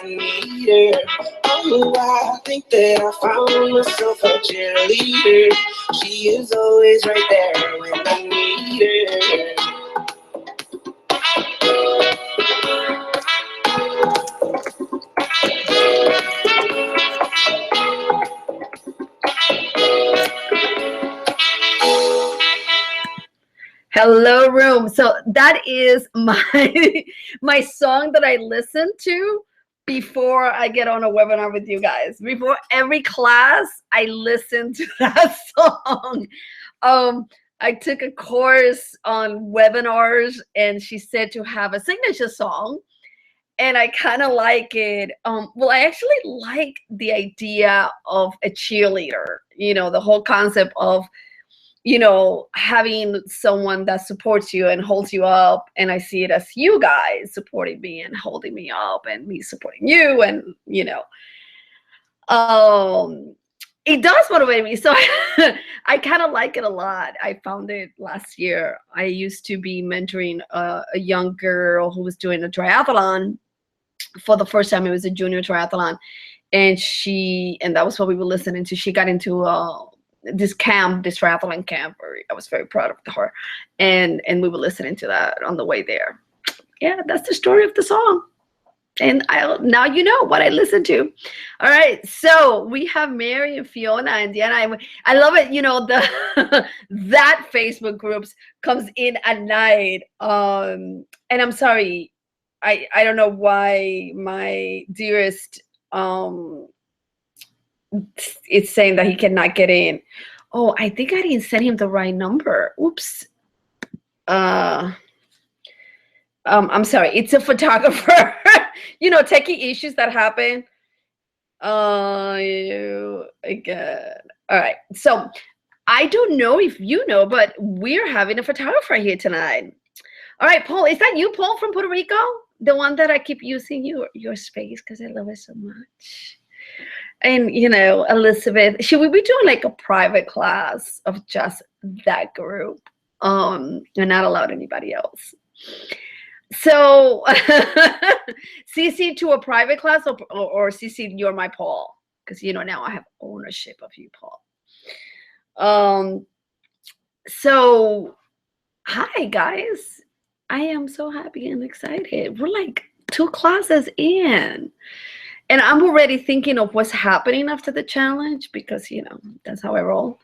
I need her. Oh, I think that I found myself a cheerleader. She is always right there when I need her. Hello, room. So that is my song that I listen to before I get on a webinar with you guys. Before every class, I listen to that song. I took a course on webinars, and she said to have a signature song, and I kind of like it. Well, I actually like the idea of a cheerleader, you know, the whole concept of, you know, having someone that supports you and holds you up. And I see it as you guys supporting me and holding me up, and me supporting you. And, you know, it does motivate me. So I kind of like it a lot. I found it last year. I used to be mentoring a young girl who was doing a triathlon for the first time. It was a junior triathlon. And that was what we were listening to. She got into this triathlon camp, where I was very proud of her, and we were listening to that on the way there. Yeah, that's the story of the song, and now you know what I listen to. All right, so we have Mary and Fiona and Diana. I love it. You know, the that Facebook groups comes in at night. And I'm sorry, I don't know why my dearest it's saying that he cannot get in. Oh, I think I didn't send him the right number. Oops. I'm sorry. It's a photographer. You know, techie issues that happen. Again. All right. So I don't know if you know, but we're having a photographer here tonight. All right, Paul. Is that you, Paul, from Puerto Rico? The one that I keep using your space because I love it so much. And, you know, Elizabeth, should we be doing like a private class of just that group? And not allowed anybody else. So CC to a private class, or CC, you're my Paul, because, you know, now I have ownership of you, Paul. So hi, guys. I am so happy and excited. We're like 2 classes in. And I'm already thinking of what's happening after the challenge, because, you know, that's how I roll.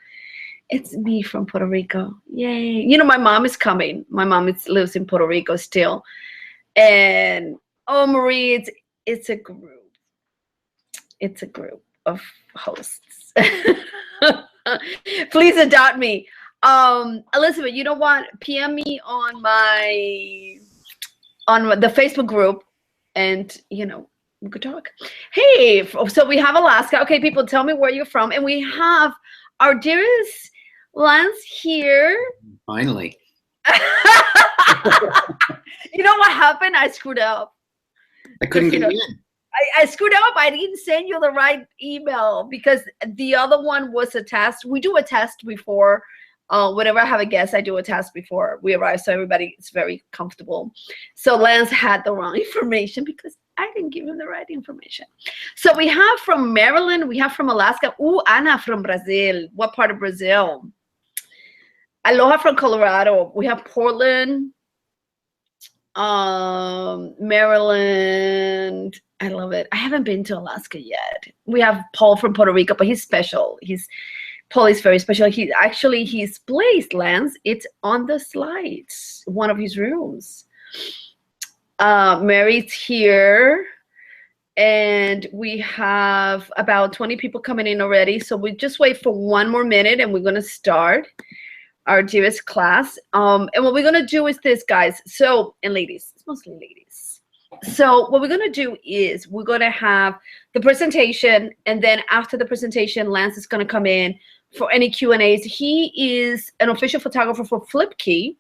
It's me from Puerto Rico. Yay. You know, my mom is coming. My mom lives in Puerto Rico still. And, oh, Marie, it's a group. It's a group of hosts. Please adopt me. Elizabeth, you know what? PM me on the Facebook group, and, you know, we could talk. Hey, so we have Alaska. Okay, people, tell me where you're from. And we have our dearest Lance here. Finally. You know what happened? I screwed up. I couldn't get in. I screwed up. I didn't send you the right email, because the other one was a test. We do a test before. Whenever I have a guest, I do a test before we arrive, so everybody is very comfortable. So Lance had the wrong information because I didn't give him the right information. So we have from Maryland, we have from Alaska. Ooh, Anna from Brazil. What part of Brazil? Aloha from Colorado. We have Portland, Maryland. I love it. I haven't been to Alaska yet. We have Paul from Puerto Rico, but he's special. Paul is very special. His place, Lance, it's on the slides, one of his rooms. Mary's here, and we have about 20 people coming in already. So we just wait for 1 more minute, and we're going to start our dearest class. And what we're going to do is this, guys. So, and ladies, it's mostly ladies. So what we're going to do is we're going to have the presentation, and then after the presentation, Lance is going to come in for any Q&As. He is an official photographer for Flipkey.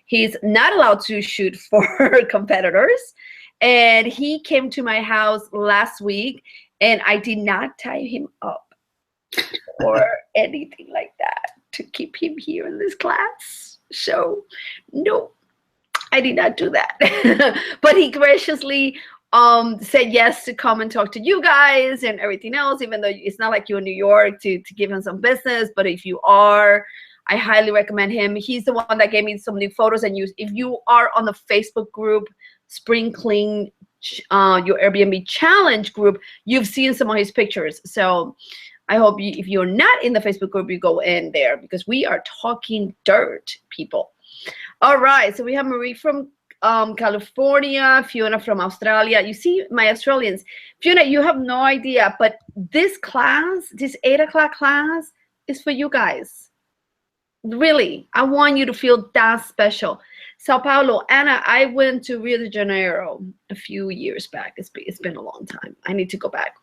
He's not allowed to shoot for competitors. And he came to my house last week, and I did not tie him up or anything like that to keep him here in this class. So, no, I did not do that. But he graciously said yes to come and talk to you guys and everything else, even though it's not like you're in New York to give him some business. But if you are, I highly recommend him. He's the one that gave me some new photos. And if you are on the Facebook group, Spring Clean Your Airbnb Challenge group, you've seen some of his pictures. So I hope if you're not in the Facebook group, you go in there, because we are talking dirt, people. All right, so we have Marie from California, Fiona from Australia. You see my Australians. Fiona, you have no idea, but this class, this 8 o'clock class, is for you guys. Really, I want you to feel that special. Sao Paulo, Anna, I went to Rio de Janeiro a few years back. It's been a long time. I need to go back.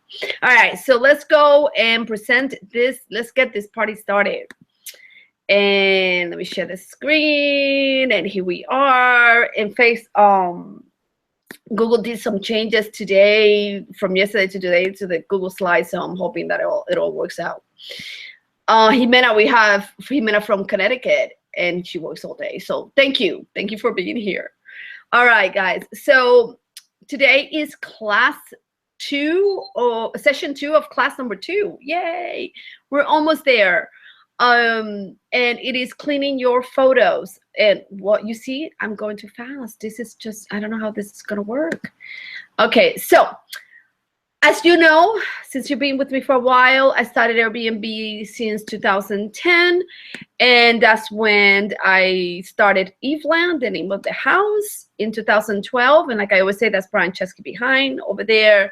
All right, so let's go and present this. Let's get this party started. And let me share the screen. And here we are. In face, Google did some changes today, from yesterday to today, to the Google Slides. So I'm hoping that it all works out. Jimena, we have Jimena from Connecticut, and she works all day. So thank you for being here. All right, guys. So today is class 2, or session 2 of class number 2. Yay! We're almost there. And it is cleaning your photos. And what you see, I'm going too fast. This is just, I don't know how this is gonna work. Okay, so as you know, since you've been with me for a while, I started Airbnb since 2010, and that's when I started Eveland, the name of the house, in 2012. And like I always say, that's Brian Chesky behind over there.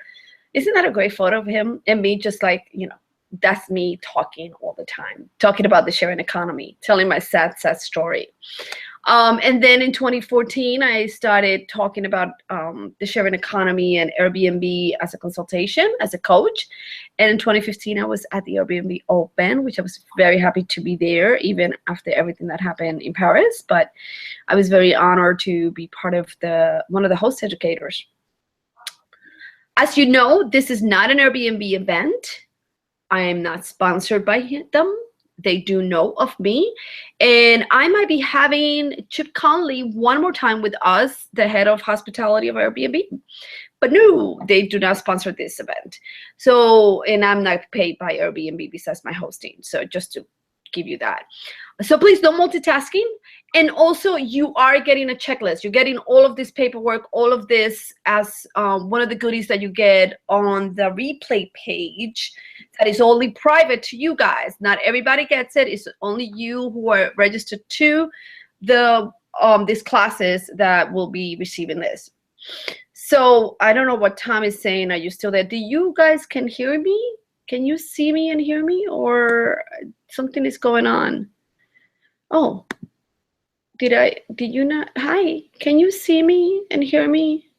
Isn't that a great photo of him and me, just like, you know, that's me talking all the time, talking about the sharing economy, telling my sad story. And then in 2014, I started talking about the sharing economy and Airbnb as a consultation, as a coach. And in 2015, I was at the Airbnb Open, which I was very happy to be there, even after everything that happened in Paris. But I was very honored to be part of one of the host educators. As you know, this is not an Airbnb event. I am not sponsored by them. They do know of me. And I might be having Chip Conley one more time with us, the head of hospitality of Airbnb. But no, they do not sponsor this event. So, and I'm not paid by Airbnb besides my hosting. So just to give you that. So please, no multitasking. And also, you are getting a checklist. You're getting all of this paperwork, all of this as one of the goodies that you get on the replay page that is only private to you guys. Not everybody gets it. It's only you who are registered to these classes that will be receiving this. So I don't know what Tom is saying. Are you still there? Do you guys can hear me? Can you see me and hear me, or something is going on? Oh, did you not? Hi, can you see me and hear me?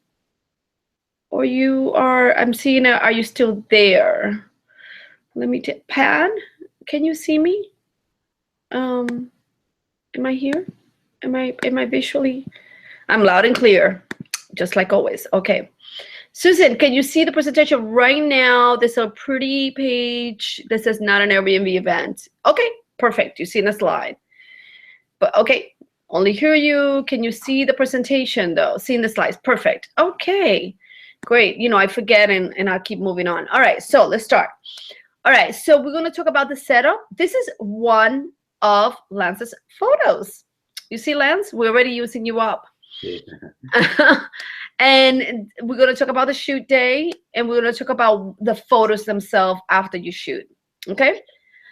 Or you are, I'm seeing, are you still there? Let me take, Pan, can you see me? Am I here? Am I visually? I'm loud and clear, just like always. Okay. Susan, can you see the presentation right now? There's a pretty page that says not an Airbnb event. Okay, perfect. You see the slide. But okay, only hear you. Can you see the presentation though? Seeing the slides. Perfect. Okay, great. You know, I forget and I'll keep moving on. All right, so let's start. All right, so we're going to talk about the setup. This is one of Lance's photos. You see, Lance, we're already using you up. And we're going to talk about the shoot day, and we're going to talk about the photos themselves after you shoot. Okay,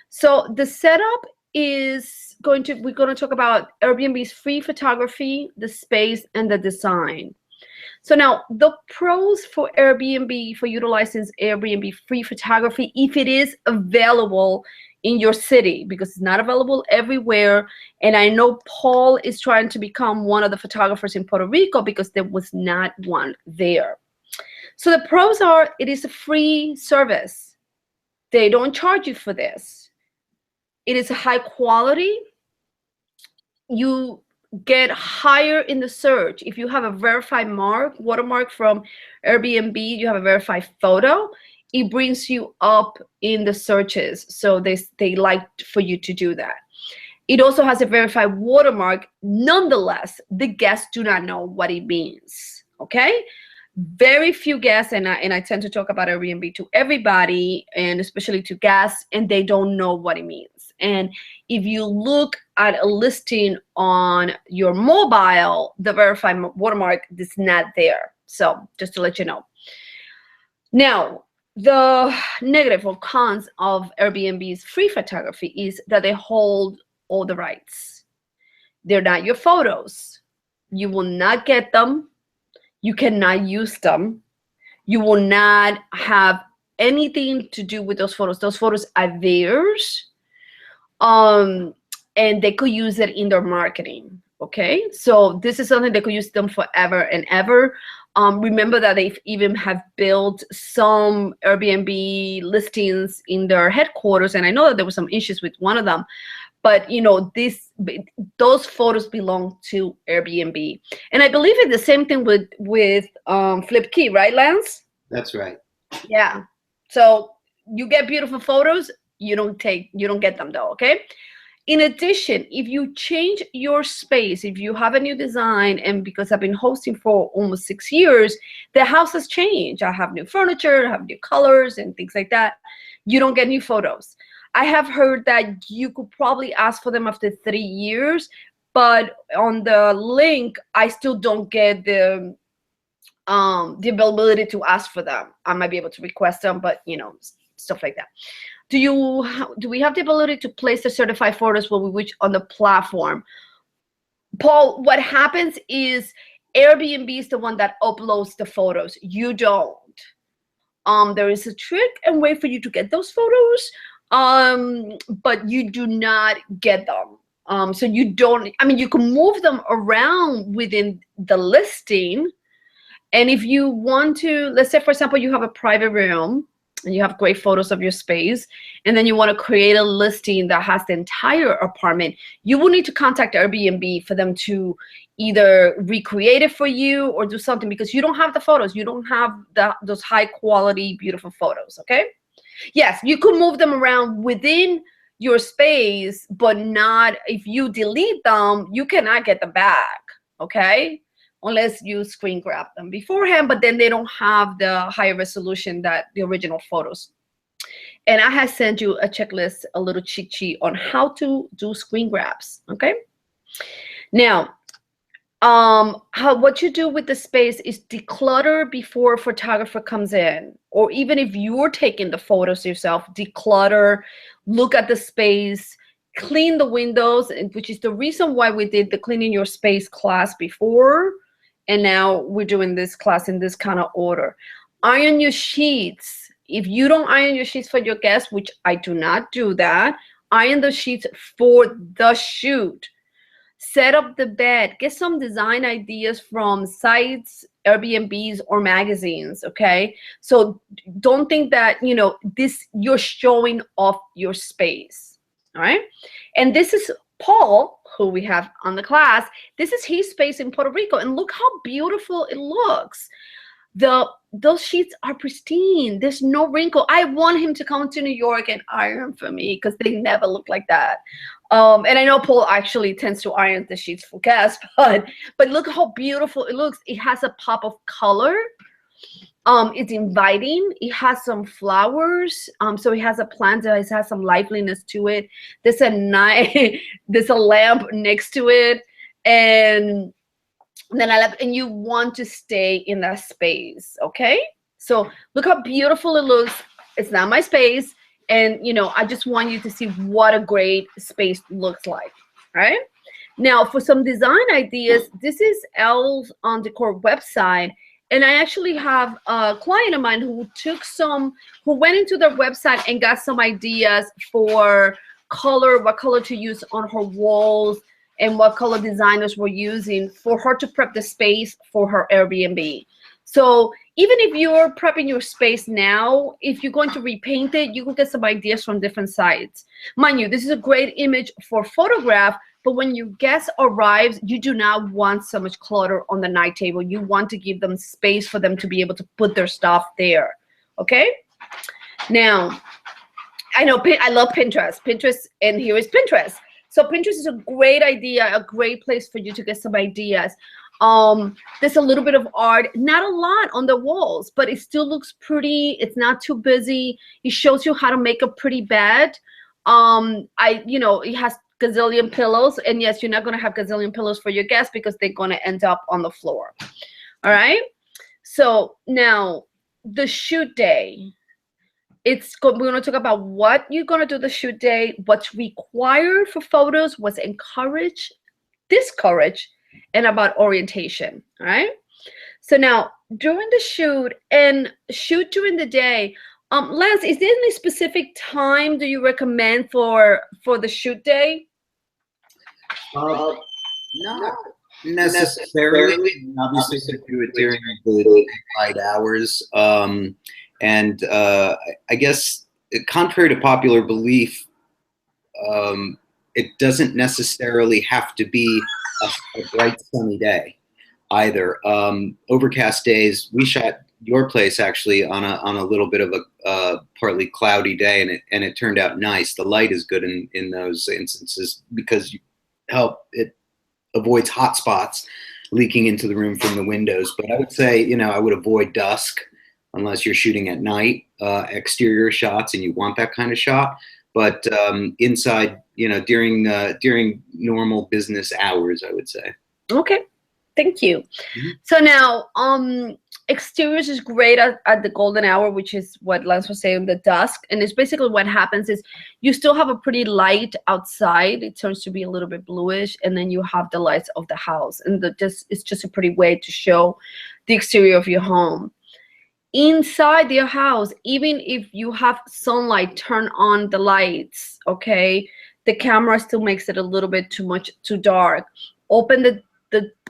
so the setup is we're going to talk about Airbnb's free photography, the space, and the design. So now the pros for Airbnb, for utilizing Airbnb free photography, if it is available in your city, because it's not available everywhere. And I know Paul is trying to become one of the photographers in Puerto Rico because there was not one there. So the pros are, it is a free service. They don't charge you for this. It is a high quality. You get higher in the search. If you have a verified watermark from Airbnb, you have a verified photo, it brings you up in the searches. So they like for you to do that. It also has a verified watermark. Nonetheless, the guests do not know what it means. Okay? Very few guests, and I tend to talk about Airbnb to everybody, and especially to guests, and they don't know what it means. And if you look at a listing on your mobile, the verified watermark is not there. So just to let you know. Now, the negative or cons of Airbnb's free photography is that they hold all the rights. They're not your photos. You will not get them. You cannot use them. You will not have anything to do with those photos. Those photos are theirs. And they could use it in their marketing. Okay, so this is something they could use them forever and ever. Remember that they even have built some Airbnb listings in their headquarters, and I know that there were some issues with one of them. But you know, those photos belong to Airbnb, and I believe it's the same thing with Flipkey, right, Lance? That's right. Yeah. So you get beautiful photos, you don't get them though. Okay. In addition, if you change your space, if you have a new design, and because I've been hosting for almost 6 years, the house has changed. I have new furniture, I have new colors and things like that. You don't get new photos. I have heard that you could probably ask for them after 3 years, but on the link, I still don't get the availability to ask for them. I might be able to request them, but you know, stuff like that. Do we have the ability to place the certified photos when we wish on the platform? Paul, what happens is Airbnb is the one that uploads the photos. You don't. There is a trick and way for you to get those photos. But you do not get them. So you don't, I mean, you can move them around within the listing. And if you want to, let's say, for example, you have a private room and you have great photos of your space, and then you want to create a listing that has the entire apartment, you will need to contact Airbnb for them to either recreate it for you or do something, because you don't have the photos. You don't have those high quality, beautiful photos, okay? Yes, you could move them around within your space, but not if you delete them, you cannot get them back, okay? Unless you screen grab them beforehand, but then they don't have the higher resolution that the original photos. And I have sent you a checklist, a little cheat sheet on how to do screen grabs, okay? Now, what you do with the space is declutter before a photographer comes in, or even if you're taking the photos yourself, declutter, look at the space, clean the windows, which is the reason why we did the cleaning your space class before, and now we're doing this class in this kind of order. Iron your sheets. If you don't iron your sheets for your guests, which I do not do that, iron the sheets for the shoot. Set up the bed. Get some design ideas from sites, Airbnbs, or magazines, okay? So don't think that, you know, you're showing off your space, all right? And this is Paul, who we have on the class. This is his space in Puerto Rico, and look how beautiful it looks. Those sheets are pristine. There's no wrinkle. I want him to come to New York and iron for me, because they never look like that. And I know Paul actually tends to iron the sheets for guests, but look how beautiful it looks. It has a pop of color. It's inviting. It has some flowers. So it has a plant that has some liveliness to it. There's a lamp next to it, and then and you want to stay in that space, okay? So look how beautiful it looks. It's not my space, and you know, I just want you to see what a great space looks like. All right. Now for some design ideas, this is Elle's on Decor website. And I actually have a client of mine who went into their website and got some ideas for color, what color to use on her walls, and what color designers were using for her to prep the space for her Airbnb. So even if you're prepping your space now, if you're going to repaint it, you can get some ideas from different sites. Mind you, this is a great image for photograph, but when your guest arrives, you do not want so much clutter on the night table. You want to give them space for them to be able to put their stuff there, okay? Now, I know I love Pinterest. And here is Pinterest. So Pinterest is a great idea, a great place for you to get some ideas. There's a little bit of art, not a lot on the walls, but it still looks pretty. It's not too busy. It shows you how to make a pretty bed. It has gazillion pillows, and yes, you're not going to have gazillion pillows for your guests because they're going to end up on the floor. All right. So now the shoot day. We're going to talk about what you're going to do the shoot day, what's required for photos, what's encouraged, discouraged, and about orientation. All right. So now during the shoot and shoot during the day, Lance, is there any specific time do you recommend for the shoot day? Not necessarily. Obviously, to do it during the daylight hours. I guess, contrary to popular belief, it doesn't necessarily have to be a bright sunny day either. Overcast days. We shot your place actually on a little bit of a partly cloudy day, and it turned out nice. The light is good in those instances because it avoids hot spots leaking into the room from the windows. But I would say, I would avoid dusk unless you're shooting at night, exterior shots, and you want that kind of shot. But inside, during normal business hours, I would say. Okay, thank you. Mm-hmm. So now, exteriors is great at the golden hour, which is what Lance was saying, the dusk. And it's basically what happens is you still have a pretty light outside. It turns to be a little bit bluish, and then you have the lights of the house. And it's just a pretty way to show the exterior of your home. Inside your house, even if you have sunlight, turn on the lights, okay? The camera still makes it a little bit too dark. Open the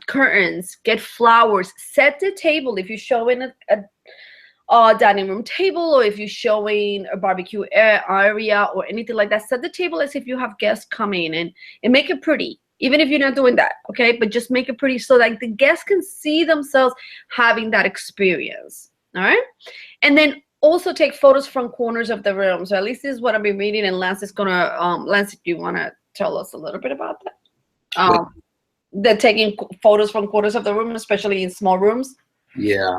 curtains, get flowers, set the table. If you're showing a dining room table, or if you're showing a barbecue area or anything like that, set the table as if you have guests coming, and make it pretty. Even if you're not doing that, okay? But just make it pretty so that the guests can see themselves having that experience. All right. And then also take photos from corners of the room. So at least this is what I've been reading. And Lance is going to, Lance, do you want to tell us a little bit about that? The taking photos from corners of the room, especially in small rooms. Yeah.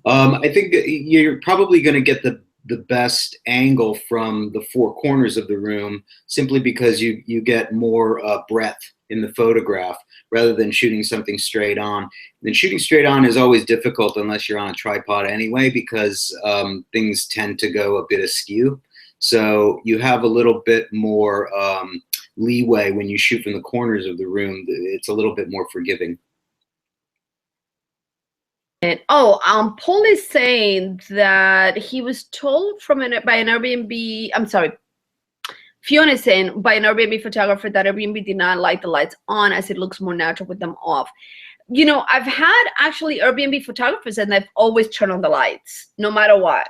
I think you're probably going to get the best angle from the four corners of the room, simply because you get more breadth in the photograph rather than shooting something straight on. And shooting straight on is always difficult unless you're on a tripod anyway, because things tend to go a bit askew. So you have a little bit more leeway when you shoot from the corners of the room. It's a little bit more forgiving. And Paul is saying that he was told by an Airbnb, I'm sorry, Fiona is saying by an Airbnb photographer that Airbnb did not like the lights on, as it looks more natural with them off. I've had actually Airbnb photographers, and they've always turned on the lights, no matter what.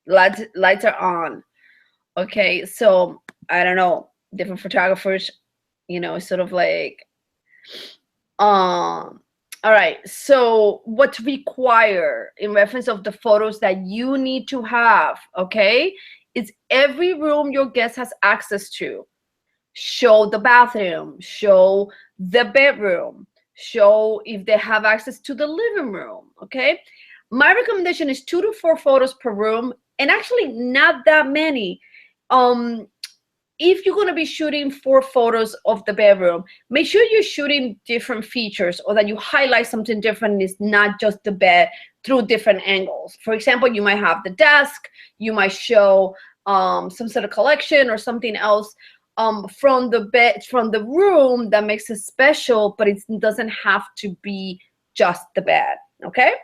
Lights are on. Okay, so I don't know, different photographers, sort of like, all right, so what's required in reference of the photos that you need to have, okay, is every room your guest has access to. Show the bathroom, show the bedroom, show if they have access to the living room, okay? My recommendation is 2 to 4 photos per room, and actually not that many. If you're going to be shooting 4 photos of the bedroom, make sure you're shooting different features, or that you highlight something different, and it's not just the bed through different angles. For example, you might have the desk, you might show some sort of collection or something else from the room that makes it special, but it doesn't have to be just the bed, okay?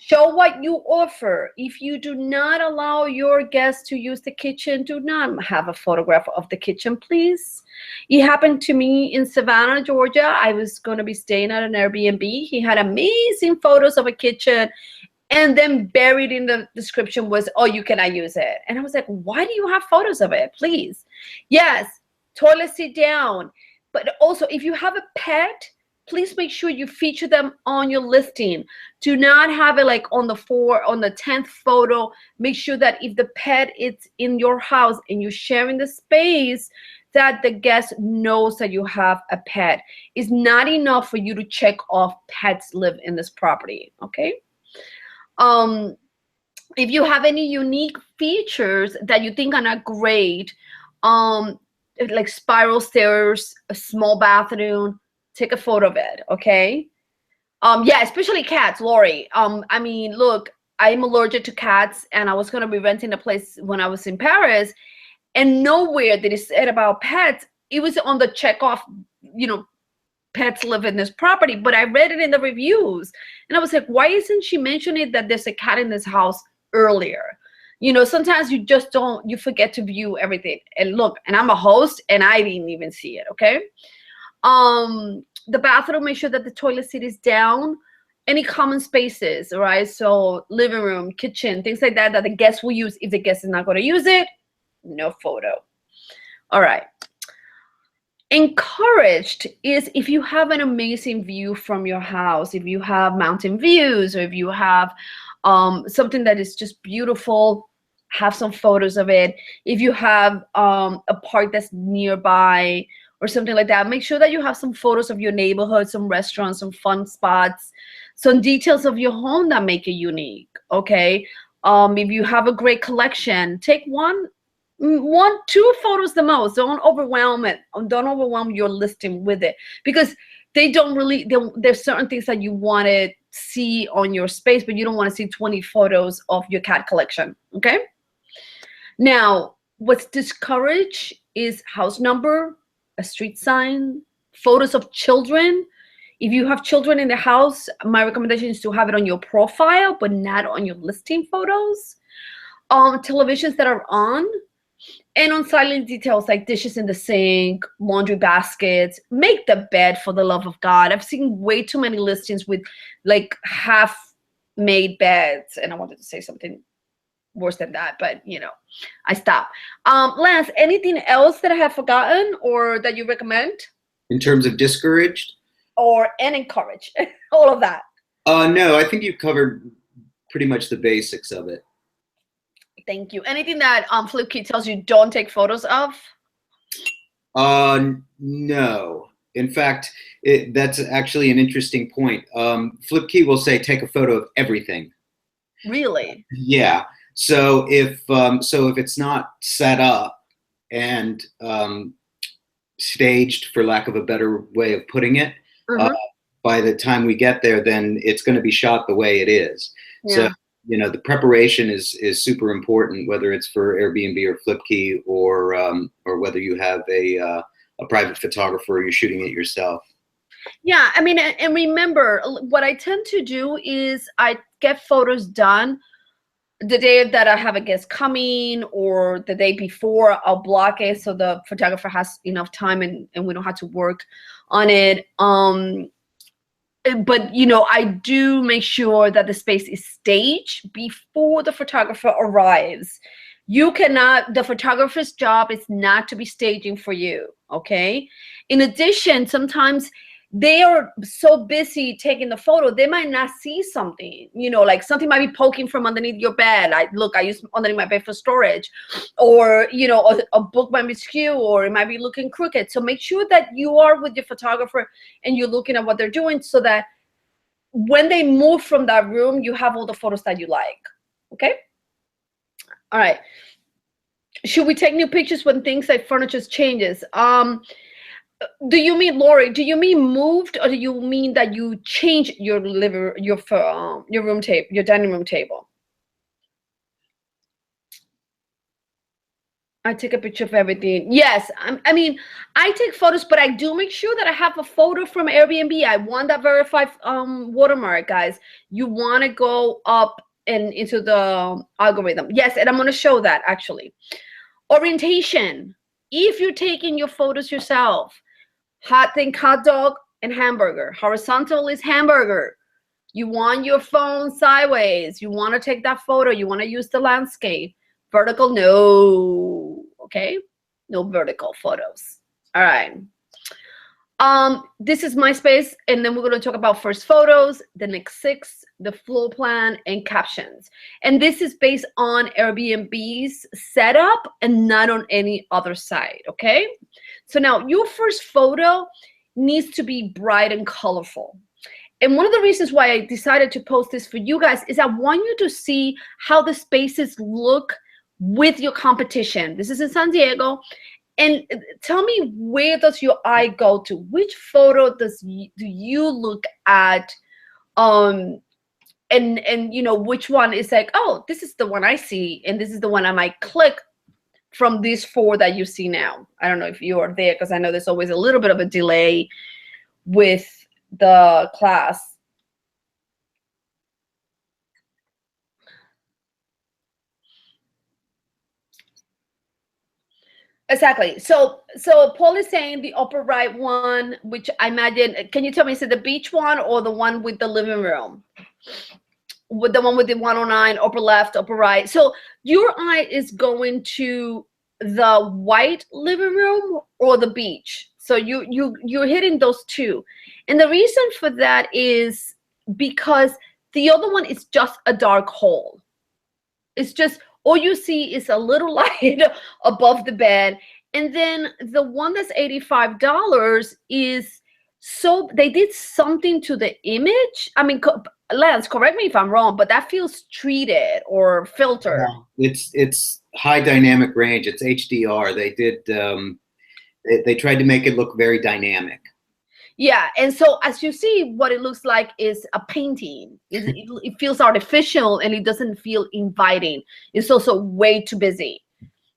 Show what you offer. If you do not allow your guests to use the kitchen, do not have a photograph of the kitchen, please. It happened to me in Savannah, Georgia. I was going to be staying at an Airbnb. He had amazing photos of a kitchen, and then buried in the description was, oh, you cannot use it. And I was like, why do you have photos of it? Please. Yes, toilet sit down. But also, if you have a pet, please make sure you feature them on your listing. Do not have it like on the 10th photo. Make sure that if the pet is in your house and you're sharing the space, that the guest knows that you have a pet. It's not enough for you to check off pets live in this property, okay? If you have any unique features that you think are not great, like spiral stairs, a small bathroom, take a photo of it, okay? Yeah, especially cats, Lori. I mean, look, I'm allergic to cats, and I was gonna be renting a place when I was in Paris, and nowhere did it said about pets. It was on the checkoff, you know, pets live in this property, but I read it in the reviews, and I was like, why isn't she mentioning that there's a cat in this house earlier? You know, sometimes you just don't, you forget to view everything. And look, and I'm a host, and I didn't even see it, okay? The bathroom, make sure that the toilet seat is down. Any common spaces, right? So living room, kitchen, things like that, that the guest will use. If the guest is not going to use it, no photo. All right. Encouraged is if you have an amazing view from your house, if you have mountain views, or if you have something that is just beautiful, have some photos of it. If you have a park that's nearby or something like that, make sure that you have some photos of your neighborhood, some restaurants, some fun spots, some details of your home that make it unique, okay? If you have a great collection, take one, two photos the most. Don't overwhelm it. Don't overwhelm your listing with it, because they don't really, there's certain things that you want to see on your space, but you don't want to see 20 photos of your cat collection, okay? Now, what's discouraged is house number, a street sign, photos of children. If you have children in the house, my recommendation is to have it on your profile, but not on your listing photos. Televisions that are on, and on silent details like dishes in the sink, laundry baskets. Make the bed, for the love of God. I've seen way too many listings with like half-made beds, and I wanted to say something worse than that, but you know, I stopped. Lance, anything else that I have forgotten or that you recommend? In terms of discouraged? And encouraged, all of that. No, I think you've covered pretty much the basics of it. Thank you. Anything that Flipkey tells you don't take photos of? No. In fact, that's actually an interesting point. Flipkey will say take a photo of everything. Really? Yeah. So if it's not set up and staged, for lack of a better way of putting it, by the time we get there, then it's going to be shot the way it is. Yeah. So, you know, the preparation is super important, whether it's for Airbnb or Flipkey, or whether you have a private photographer or you're shooting it yourself. Yeah, I mean, and remember, what I tend to do is I get photos done the day that I have a guest coming, or the day before. I'll block it so the photographer has enough time and we don't have to work on it. But, you know, I do make sure that the space is staged before the photographer arrives. You cannot, the photographer's job is not to be staging for you, okay? In addition, sometimes they are so busy taking the photo, they might not see something, you know, like something might be poking from underneath your bed. I use underneath my bed for storage, or, you know, a book might be askew, or it might be looking crooked. So make sure that you are with your photographer and you're looking at what they're doing, so that when they move from that room, you have all the photos that you like, okay? All right. Should we take new pictures when things like furniture changes? Do you mean, Lori, do you mean moved, or do you mean that you change your room table, your dining room table? I take a picture of everything. Yes, I mean, I take photos, but I do make sure that I have a photo from Airbnb. I want that verified watermark, guys. You want to go up and into the algorithm. Yes, and I'm going to show that actually. Orientation. If you're taking your photos yourself, hot dog and hamburger. Horizontal is hamburger. You want your phone sideways. You want to take that photo. You want to use the landscape. Vertical, no. Okay? No vertical photos. All right. This is my space, and then we're going to talk about first photos, the next 6, the floor plan, and captions. And this is based on Airbnb's setup and not on any other site, okay? So now your first photo needs to be bright and colorful. And one of the reasons why I decided to post this for you guys is I want you to see how the spaces look with your competition. This is in San Diego. And tell me, where does your eye go to? Which photo do you look at? And you know, which one is like, oh, this is the one I see, and this is the one I might click from these 4 that you see now. I don't know if you are there, because I know there's always a little bit of a delay with the class. Exactly. So Paul is saying the upper right one, which I imagine, can you tell me, is it the beach one or the one with the living room? With the one with the 109, upper left, upper right. So your eye is going to the white living room or the beach. So you're hitting those 2. And the reason for that is because the other one is just a dark hole. It's just, all you see is a little light above the bed. And then the one that's $85 is, so they did something to the image. I mean, Lance, correct me if I'm wrong, but that feels treated or filtered. Yeah, it's high dynamic range. It's HDR. They did they tried to make it look very dynamic. Yeah, and so as you see, what it looks like is a painting. It feels artificial, and it doesn't feel inviting. It's also way too busy.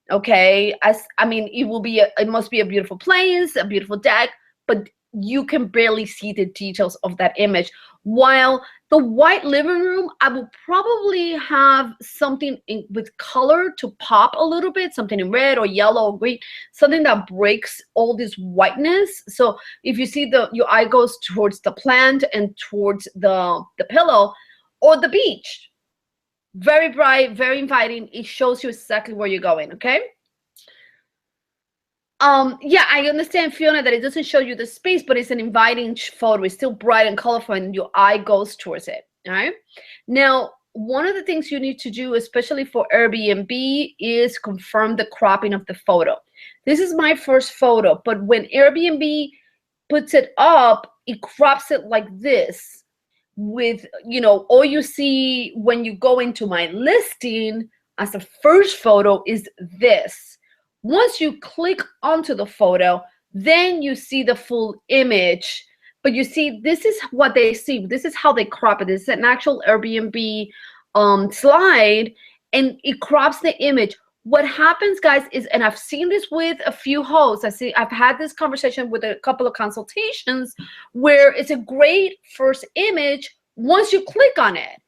Okay, I mean, it must be a beautiful place, a beautiful deck, but you can barely see the details of that image. While the white living room, I will probably have something with color to pop a little bit, something in red or yellow or green, something that breaks all this whiteness. So if you see your eye goes towards the plant and towards the pillow or the beach, very bright, very inviting. It shows you exactly where you're going, okay? Yeah, I understand, Fiona, that it doesn't show you the space, but it's an inviting photo. It's still bright and colorful, and your eye goes towards it. All right. Now, one of the things you need to do, especially for Airbnb, is confirm the cropping of the photo. This is my first photo, but when Airbnb puts it up, it crops it like this. With, you know, all you see when you go into my listing as a first photo is this. Once you click onto the photo, then you see the full image. But you see, this is what they see. This is how they crop it. This is an actual Airbnb slide, and it crops the image. What happens, guys, is, and I've seen this with a few hosts. I've had this conversation with a couple of consultations where it's a great first image once you click on it.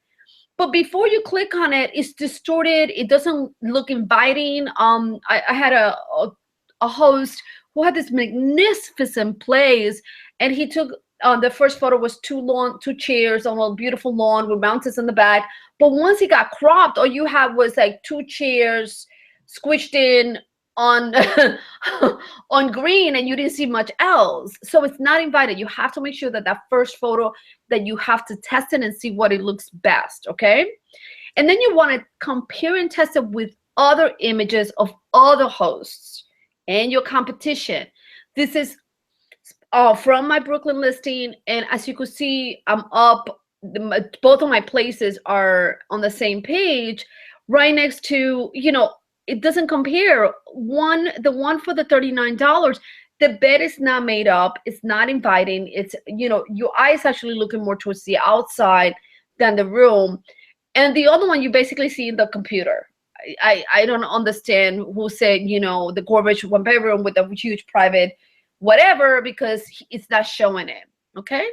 But before you click on it, it's distorted. It doesn't look inviting. I had a host who had this magnificent place, and he took the first photo was 2 chairs on a beautiful lawn with mountains in the back. But once it got cropped, all you had was like 2 chairs squished in on on green, and you didn't see much else. So it's not invited. You have to make sure that that first photo, that you have to test it and see what it looks best, okay? And then you want to compare and test it with other images of other hosts and your competition. This is from my Brooklyn listing, and as you can see, I'm up. Both of my places are on the same page, right next to, you know, it doesn't compare. The one for the $39, the bed is not made up. It's not inviting. It's, you know, your eye is actually looking more towards the outside than the room. And the other one you basically see in the computer. I don't understand who said, you know, the garbage 1-bedroom with a huge private whatever, because it's not showing it. Okay.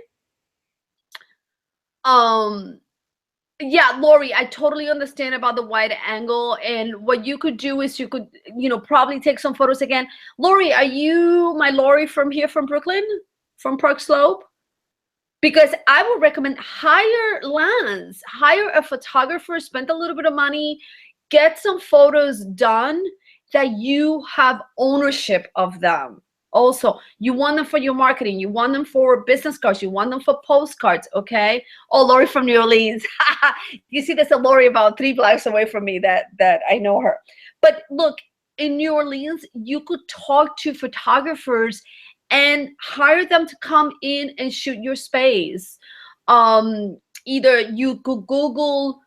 Yeah, Lori, I totally understand about the wide angle, and what you could do is you could, you know, probably take some photos again. Lori, are you my Lori from here, from Brooklyn, from Park Slope? Because I would recommend hire Lance, hire a photographer, spend a little bit of money, get some photos done that you have ownership of them. Also, you want them for your marketing. You want them for business cards. You want them for postcards, okay? Oh, Lori from New Orleans. You see, there's a Lori about 3 blocks away from me that I know her. But look, in New Orleans, you could talk to photographers and hire them to come in and shoot your space. Either you could Google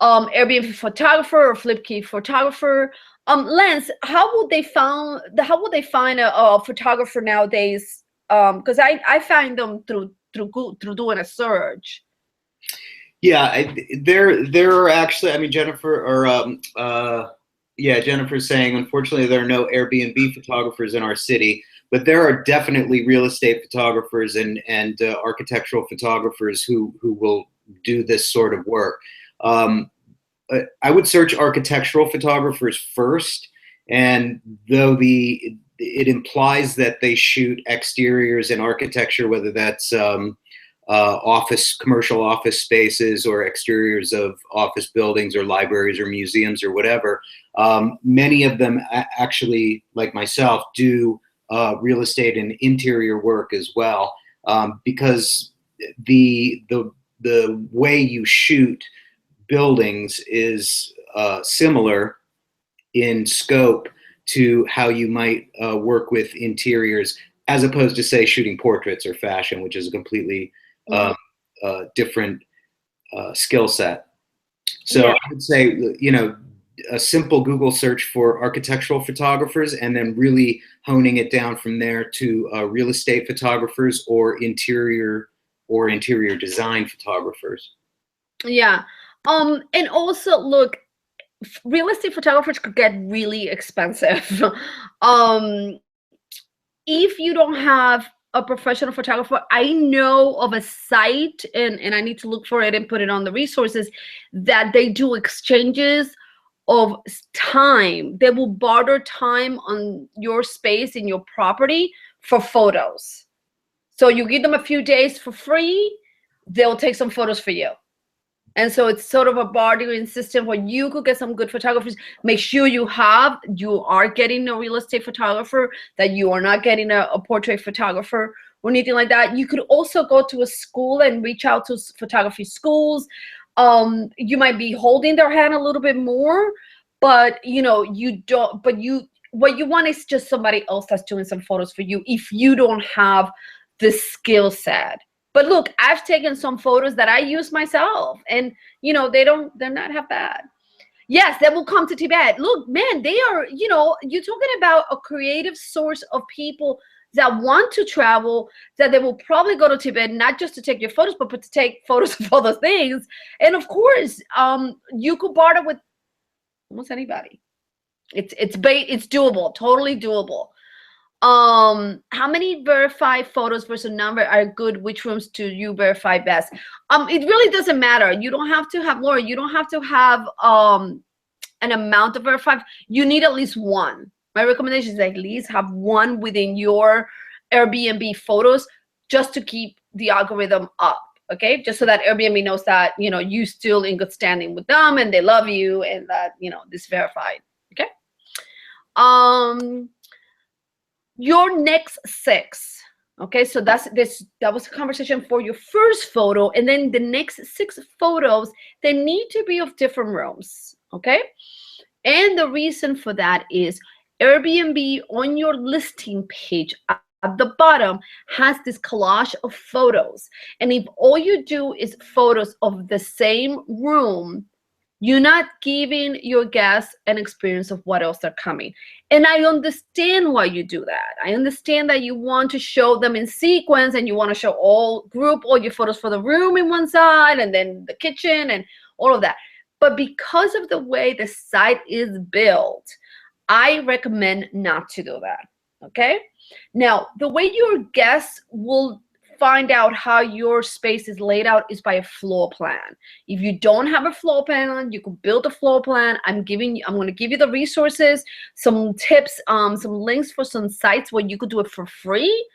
Airbnb photographer or Flipkey photographer. Lance, how would they find a photographer nowadays? Because I find them through doing a search. Yeah, there are actually. I mean, Jennifer Jennifer's saying, unfortunately, there are no Airbnb photographers in our city, but there are definitely real estate photographers and architectural photographers who will do this sort of work. I would search architectural photographers first, and though it implies that they shoot exteriors in architecture, whether that's commercial office spaces or exteriors of office buildings or libraries or museums or whatever, many of them actually, like myself, do real estate and interior work as well, because the way you shoot buildings is similar in scope to how you might work with interiors, as opposed to, say, shooting portraits or fashion, which is a completely different skill set. So I would say, a simple Google search for architectural photographers, and then really honing it down from there to real estate photographers or interior design photographers. Yeah. And also, look, real estate photographers could get really expensive. If you don't have a professional photographer, I know of a site, and I need to look for it and put it on the resources, that they do exchanges of time. They will barter time on your space in your property for photos. So you give them a few days for free, they'll take some photos for you. And so it's sort of a bartering system where you could get some good photographers. Make sure you are getting a real estate photographer, that you are not getting a portrait photographer or anything like that. You could also go to a school and reach out to photography schools. You might be holding their hand a little bit more, but what you want is just somebody else that's doing some photos for you if you don't have the skill set. But look, I've taken some photos that I use myself, and they're not half bad. Yes, they will come to Tibet. Look, man, they are, you're talking about a creative source of people that want to travel, that they will probably go to Tibet, not just to take your photos, but to take photos of other things. And of course, you could barter with almost anybody. It's doable, totally doable. How many verified photos versus number are good? Which rooms do you verify best? It really doesn't matter. You don't have to have, Laura, you don't have to have an amount of verified. You need at least one. My recommendation is at least have one within your Airbnb photos, just to keep the algorithm up. Okay, just so that Airbnb knows that you still in good standing with them and they love you, and that this verified. Okay. Your next 6. Okay, so that was a conversation for your first photo, and then the next 6 photos, they need to be of different rooms. Okay, and the reason for that is Airbnb on your listing page at the bottom has this collage of photos, and if all you do is photos of the same room, you're not giving your guests an experience of what else are coming. And I understand why you do that. I understand that you want to show them in sequence, and you want to group all your photos for the room in one side, and then the kitchen and all of that. But because of the way the site is built, I recommend not to do that. Okay? Now, the way your guests will find out how your space is laid out is by a floor plan. If you don't have a floor plan, you can build a floor plan. I'm going to give you the resources, some tips, some links for some sites where you could do it for free,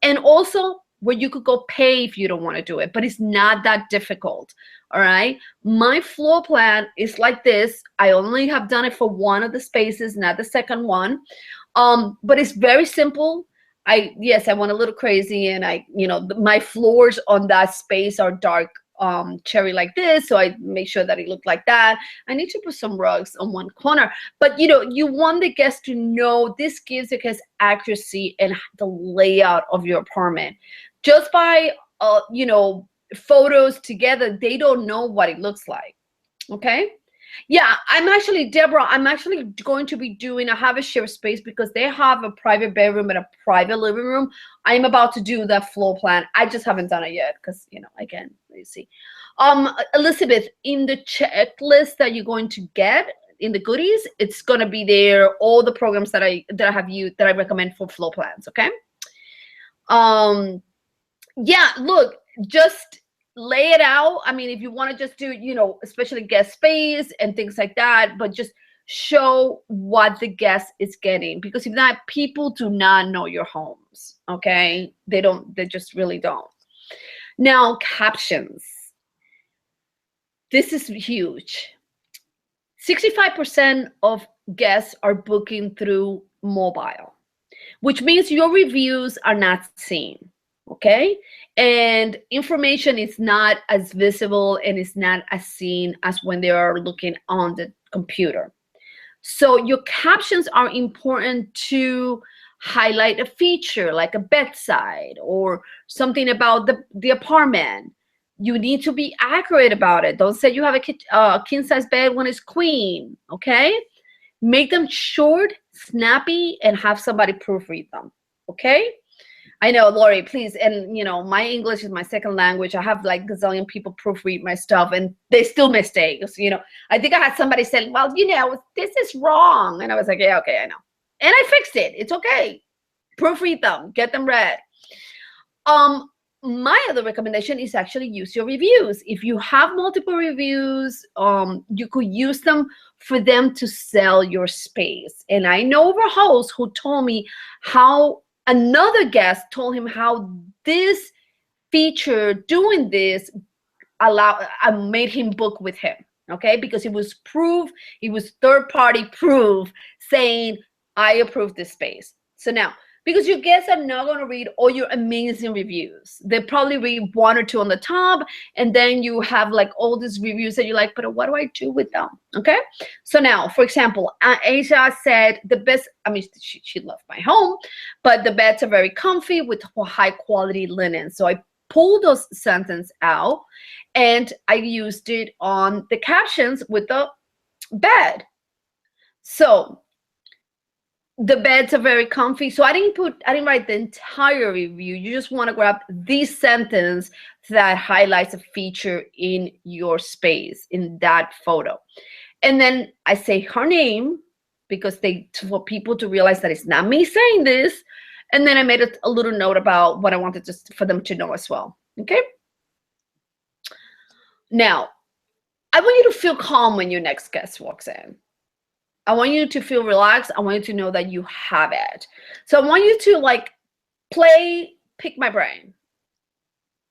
and also where you could go pay if you don't want to do it, but it's not that difficult. All right, my floor plan is like this. I only have done it for one of the spaces, not the second one, but it's very simple. Yes, I went a little crazy, and my floors on that space are dark cherry like this, so I make sure that it looked like that. I need to put some rugs on one corner, but you want the guest to know. This gives the guest accuracy and the layout of your apartment. Just by photos together, they don't know what it looks like. Okay. Yeah, Deborah, I'm actually going to be doing, I have a share space because they have a private bedroom and a private living room. I'm about to do that floor plan. I just haven't done it yet because, again, you see. Elizabeth, in the checklist that you're going to get in the goodies, it's going to be there, all the programs that I have used, that I recommend for floor plans, okay? Yeah, look, just lay it out. I mean, if you want to just do, especially guest space and things like that, but just show what the guest is getting, because if not, people do not know your homes. Okay. They just really don't. Now, captions. This is huge. 65% of guests are booking through mobile, which means your reviews are not seen. Okay. And information is not as visible and is not as seen as when they are looking on the computer. So your captions are important to highlight a feature like a bedside or something about the apartment. You need to be accurate about it. Don't say you have a king size bed when it's queen. Okay. Make them short, snappy, and have somebody proofread them. Okay. I know, Lori, please. And, my English is my second language. I have like gazillion people proofread my stuff and they still mistakes. I think I had somebody say, well, this is wrong. And I was like, yeah, okay, I know. And I fixed it. It's okay. Proofread them, get them read. My other recommendation is actually use your reviews. If you have multiple reviews, you could use them for them to sell your space. And I know of a host who told me how another guest told him how this feature doing this made him book with him. Okay, because it was third-party proof saying I approve this space. So now, because your guests are not going to read all your amazing reviews, they probably read one or two on the top, and then you have like all these reviews that you're like, but what do I do with them? Okay, so now, for example, Asia said the best. I mean, she loved my home, but the beds are very comfy with high quality linen. So I pulled those sentences out and I used it on the captions with the bed. So the beds are very comfy. So I didn't write the entire review. You just want to grab this sentence that highlights a feature in your space in that photo. And then I say her name because for people to realize that it's not me saying this. And then I made a little note about what I wanted just for them to know as well. Okay. Now, I want you to feel calm when your next guest walks in. I want you to feel relaxed. I want you to know that you have it. So I want you to pick my brain.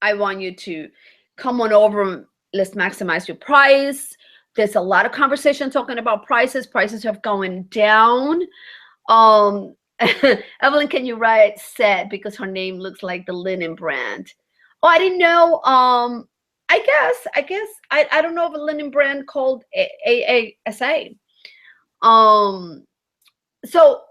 I want you to come on over. Let's maximize your price. There's a lot of conversation talking about prices. Prices have gone down. Evelyn, can you write said because her name looks like the linen brand? Oh, I didn't know. I guess I don't know of a linen brand called AASA. So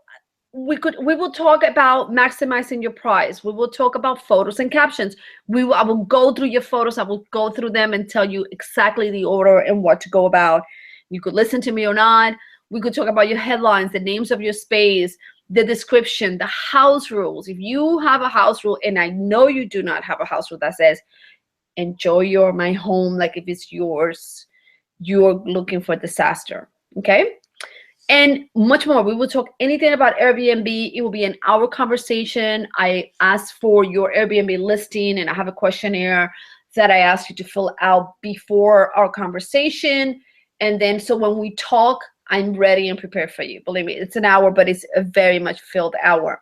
we will talk about maximizing your price. We will talk about photos and captions. I will go through your photos. I will go through them and tell you exactly the order and what to go about. You could listen to me or not. We could talk about your headlines, the names of your space, the description, the house rules. If you have a house rule, and I know you do not have a house rule that says, enjoy my home like if it's yours, you're looking for disaster. Okay. And much more. We will talk anything about Airbnb. It will be an hour conversation. I asked for your Airbnb listing, and I have a questionnaire that I asked you to fill out before our conversation. And then, so when we talk, I'm ready and prepared for you. Believe me, it's an hour, but it's a very much filled hour.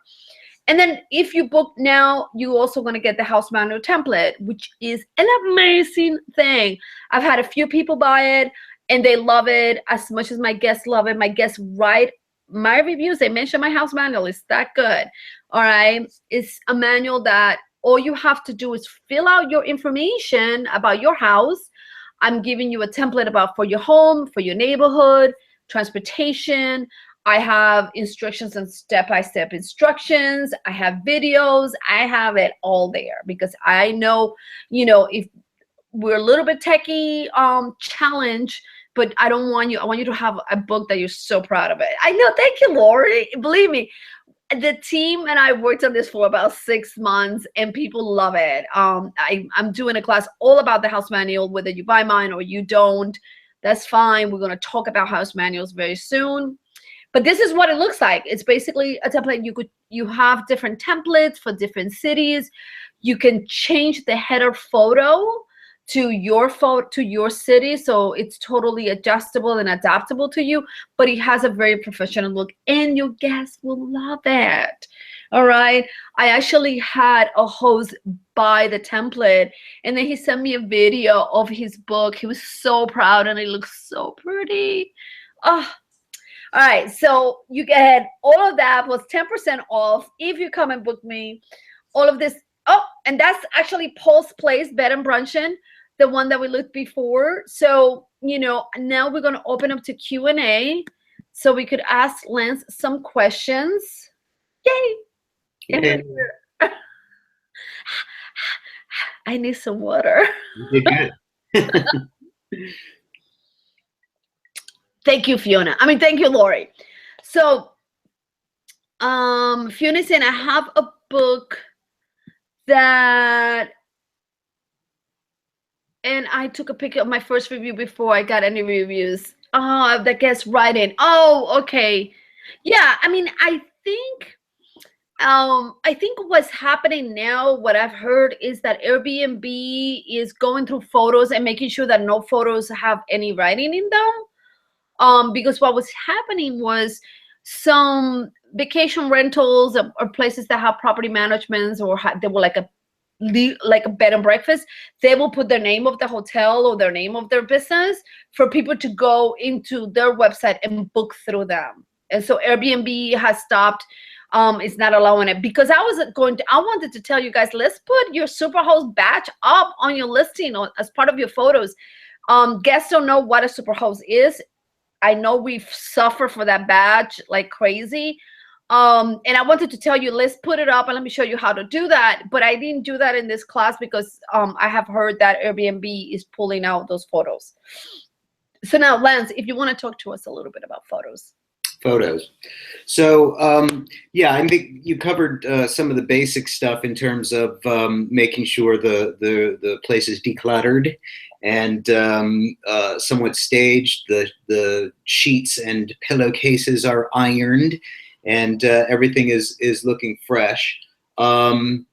And then if you book now, you also going to get the house manual template, which is an amazing thing. I've had a few people buy it. And they love it as much as my guests love it. My guests write my reviews, they mention my house manual. It's that good. All right. It's a manual that all you have to do is fill out your information about your house. I'm giving you a template about for your home, for your neighborhood, transportation. I have instructions and step-by-step instructions. I have videos. I have it all there because I know, if we're a little bit techie challenge, but I want you to have a book that you're so proud of it. I know. Thank you, Lori. Believe me, the team and I worked on this for about 6 months and people love it. I'm doing a class all about the house manual, whether you buy mine or you don't, that's fine. We're going to talk about house manuals very soon. But this is what it looks like. It's basically a template. You have different templates for different cities. You can change the header photo to your city, so it's totally adjustable and adaptable to you, but it has a very professional look and your guests will love it. All right. I actually had a host buy the template and then he sent me a video of his book. He was so proud and it looks so pretty. Oh, all right. So you get all of that plus 10% off if you come and book me. All of this. Oh, and that's actually Pulse Place Bed and Bruncheon, the one that we looked before. So, now we're going to open up to Q&A so we could ask Lance some questions. Yay. Yay. I need some water. You did good. Thank you, Fiona. Thank you, Lori. So, Fiona saying, I have a book that, and I took a picture of my first review before I got any reviews. Oh, that gets right in. Oh, okay. Yeah, I think what's happening now, what I've heard is that Airbnb is going through photos and making sure that no photos have any writing in them. Because what was happening was some vacation rentals or places that have property managements or they were like a bed and breakfast, they will put their name of the hotel or their name of their business for people to go into their website and book through them. And so Airbnb has stopped. It's not allowing it because I wanted to tell you guys, let's put your Superhost badge up on your listing as part of your photos. Guests don't know what a Superhost is. I know we've suffered for that badge like crazy. And I wanted to tell you, let's put it up and let me show you how to do that. But I didn't do that in this class because I have heard that Airbnb is pulling out those photos. So now, Lance, if you want to talk to us a little bit about photos. So, yeah, I think you covered some of the basic stuff in terms of making sure the place is decluttered and somewhat staged. The sheets and pillowcases are ironed, and everything is looking fresh. There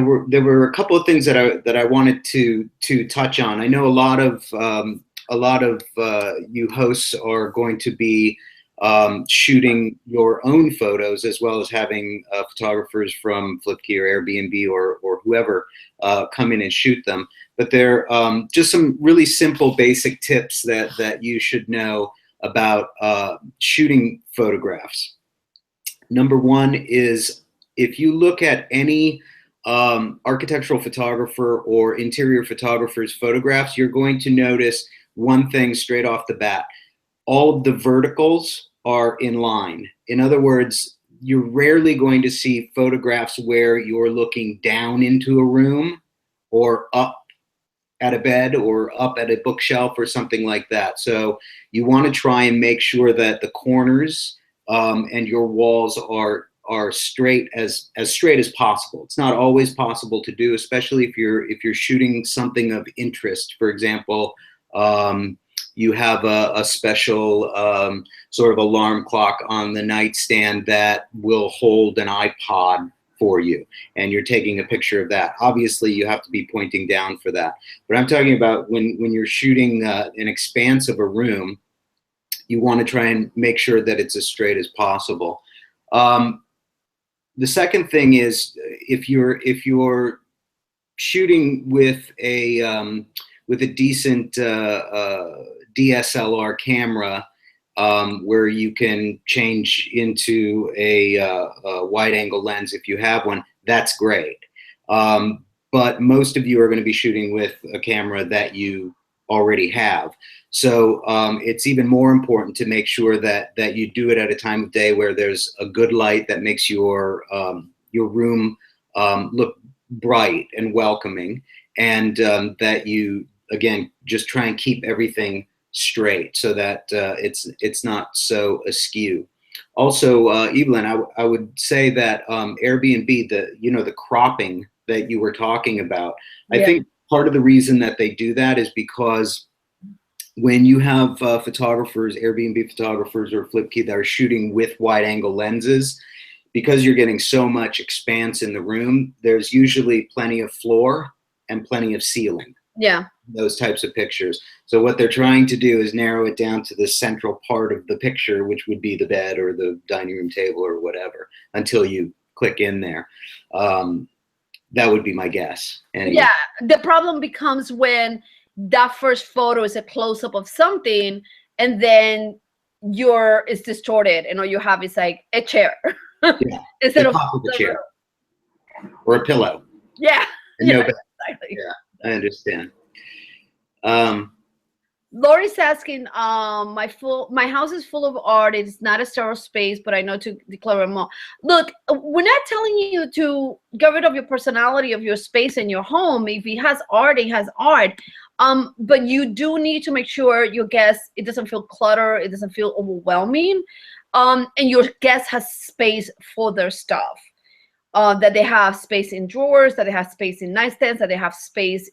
were a couple of things that I wanted to touch on. I know a lot of you hosts are going to be shooting your own photos as well as having photographers from Flipkey or Airbnb or whoever come in and shoot them. But there are just some really simple basic tips that you should know about shooting photographs. Number one is, if you look at any architectural photographer or interior photographer's photographs, you're going to notice one thing straight off the bat. All of the verticals are in line. In other words, you're rarely going to see photographs where you're looking down into a room or up at a bed or up at a bookshelf or something like that. So you want to try and make sure that the corners and your walls are straight as straight as possible. It's not always possible to do, especially if you're shooting something of interest. For example, you have a special sort of alarm clock on the nightstand that will hold an iPod for you, and you're taking a picture of that. Obviously, you have to be pointing down for that. But I'm talking about when you're shooting an expanse of a room, you want to try and make sure that it's as straight as possible. The second thing is, if you're shooting with a decent DSLR camera, where you can change into a wide angle lens if you have one. That's great. But most of you are going to be shooting with a camera that you already have. So it's even more important to make sure that you do it at a time of day where there's a good light that makes your room look bright and welcoming, and that you, again, just try and keep everything straight so that it's not so askew. Also, Evelyn, I would say that Airbnb, the cropping that you were talking about, I think part of the reason that they do that is because when you have photographers, Airbnb photographers or Flipkey that are shooting with wide angle lenses, because you're getting so much expanse in the room, there's usually plenty of floor and plenty of ceiling. Yeah. Those types of pictures. So what they're trying to do is narrow it down to the central part of the picture, which would be the bed or the dining room table or whatever, until you click in there. That would be my guess. Anyway. Yeah, the problem becomes when that first photo is a close-up of something, and then it's distorted, and all you have is like a chair instead of a chair or a pillow. Yeah, no bed. Exactly. Yeah, I understand. Lori's asking, my house is full of art. It's not a sterile space, but I know to declare it more. Look, we're not telling you to get rid of your personality of your space in your home. If it has art, it has art. But you do need to make sure your guest, it doesn't feel cluttered, it doesn't feel overwhelming, and your guest has space for their stuff. That they have space in drawers, that they have space in nightstands, that they have space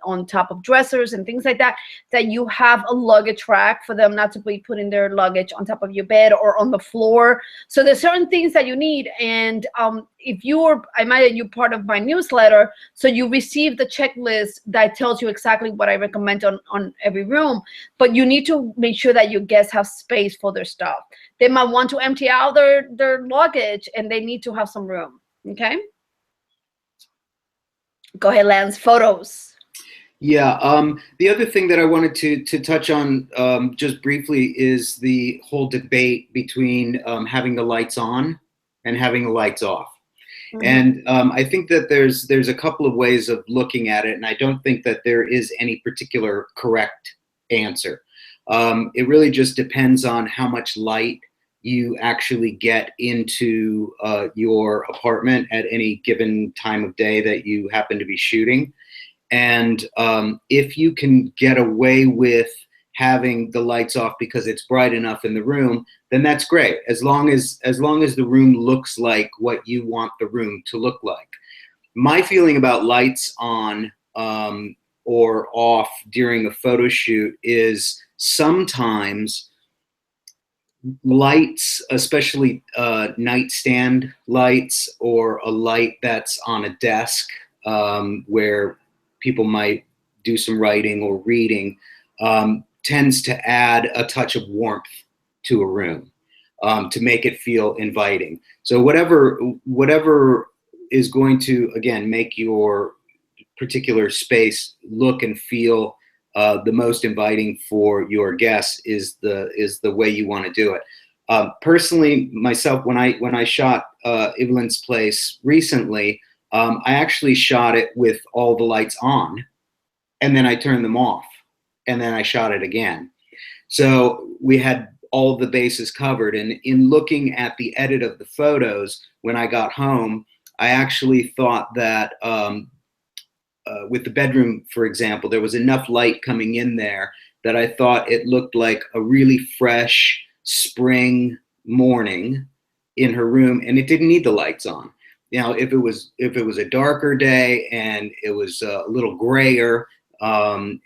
on top of dressers and things like that, that you have a luggage rack for them not to be putting their luggage on top of your bed or on the floor. So there's certain things that you need. And if I imagine you're part of my newsletter, so you receive the checklist that tells you exactly what I recommend on every room, but you need to make sure that your guests have space for their stuff. They might want to empty out their luggage, and they need to have some room. Okay. Go ahead, Lance. Photos. Yeah. The other thing that I wanted to touch on just briefly is the whole debate between having the lights on and having the lights off. Mm-hmm. And I think that there's a couple of ways of looking at it, and I don't think that there is any particular correct answer. It really just depends on how much light you actually get into your apartment at any given time of day that you happen to be shooting. And if you can get away with having the lights off because it's bright enough in the room, then that's great. As long as the room looks like what you want the room to look like. My feeling about lights on or off during a photo shoot is sometimes lights, especially nightstand lights or a light that's on a desk where people might do some writing or reading, tends to add a touch of warmth to a room to make it feel inviting. So whatever is going to, again, make your particular space look and feel the most inviting for your guests is the way you want to do it. Personally, myself, when I shot Evelyn's place recently, I actually shot it with all the lights on, and then I turned them off, and then I shot it again. So we had all of the bases covered. And in looking at the edit of the photos, when I got home, I actually thought that with the bedroom, for example, there was enough light coming in there that I thought it looked like a really fresh spring morning in her room, and it didn't need the lights on. You know, if it was a darker day and it was a little grayer and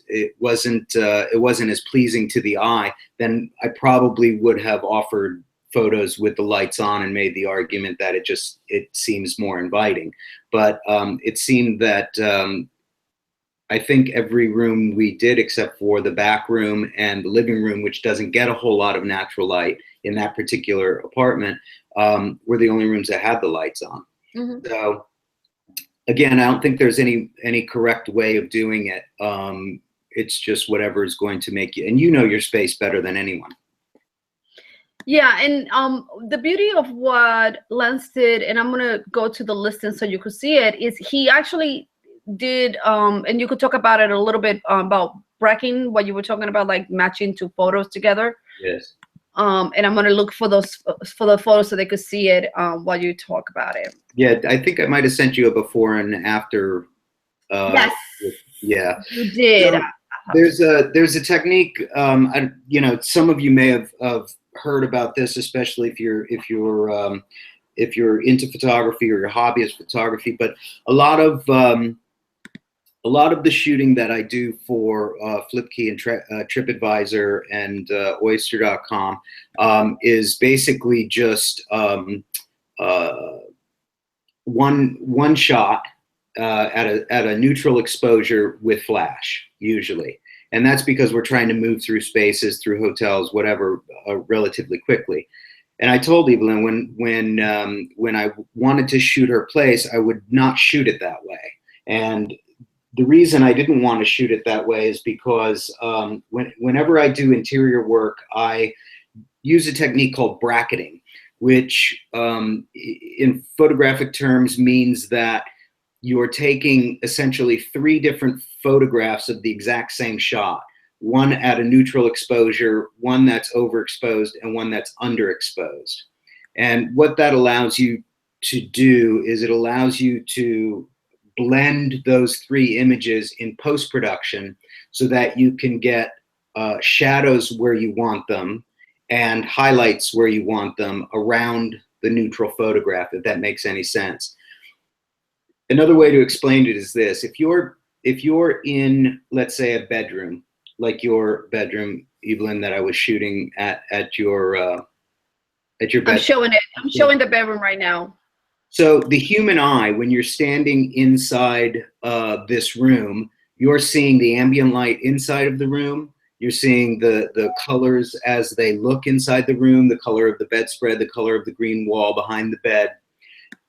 it wasn't as pleasing to the eye, then I probably would have offered photos with the lights on and made the argument that it seems more inviting. But it seemed that I think every room we did, except for the back room and the living room, which doesn't get a whole lot of natural light in that particular apartment, were the only rooms that had the lights on. Mm-hmm. So again, I don't think there's any correct way of doing it. it's just whatever is going to make you, and you know your space better than anyone. Yeah, and the beauty of what Lance did, and I'm gonna go to the listing so you could see it, is he actually did, and you could talk about it a little bit about bracking, what you were talking about, like matching two photos together. Yes. And I'm gonna look for those for the photos so they could see it while you talk about it. Yeah, I think I might have sent you a before and after. Yes. Yeah. You did. So there's a technique. You know, some of you may have heard about this, especially if you're into photography or your hobby is photography. But a lot of the shooting that I do for Flipkey and TripAdvisor and Oyster.com is basically just one shot at a neutral exposure with flash, usually. And that's because we're trying to move through spaces, through hotels, whatever, relatively quickly. And I told Evelyn when I wanted to shoot her place, I would not shoot it that way. And the reason I didn't want to shoot it that way is because whenever I do interior work, I use a technique called bracketing, which in photographic terms means that you're taking essentially 3 different photographs of the exact same shot, one at a neutral exposure, one that's overexposed, and one that's underexposed. And what that allows you to do is it allows you to blend those 3 images in post-production so that you can get shadows where you want them and highlights where you want them around the neutral photograph, if that makes any sense. Another way to explain it is this: if you're in, let's say, a bedroom, like your bedroom, Evelyn, that I was shooting at your bedroom. I'm showing it. I'm showing the bedroom right now. So the human eye, when you're standing inside this room, you're seeing the ambient light inside of the room. You're seeing the colors as they look inside the room, the color of the bedspread, the color of the green wall behind the bed.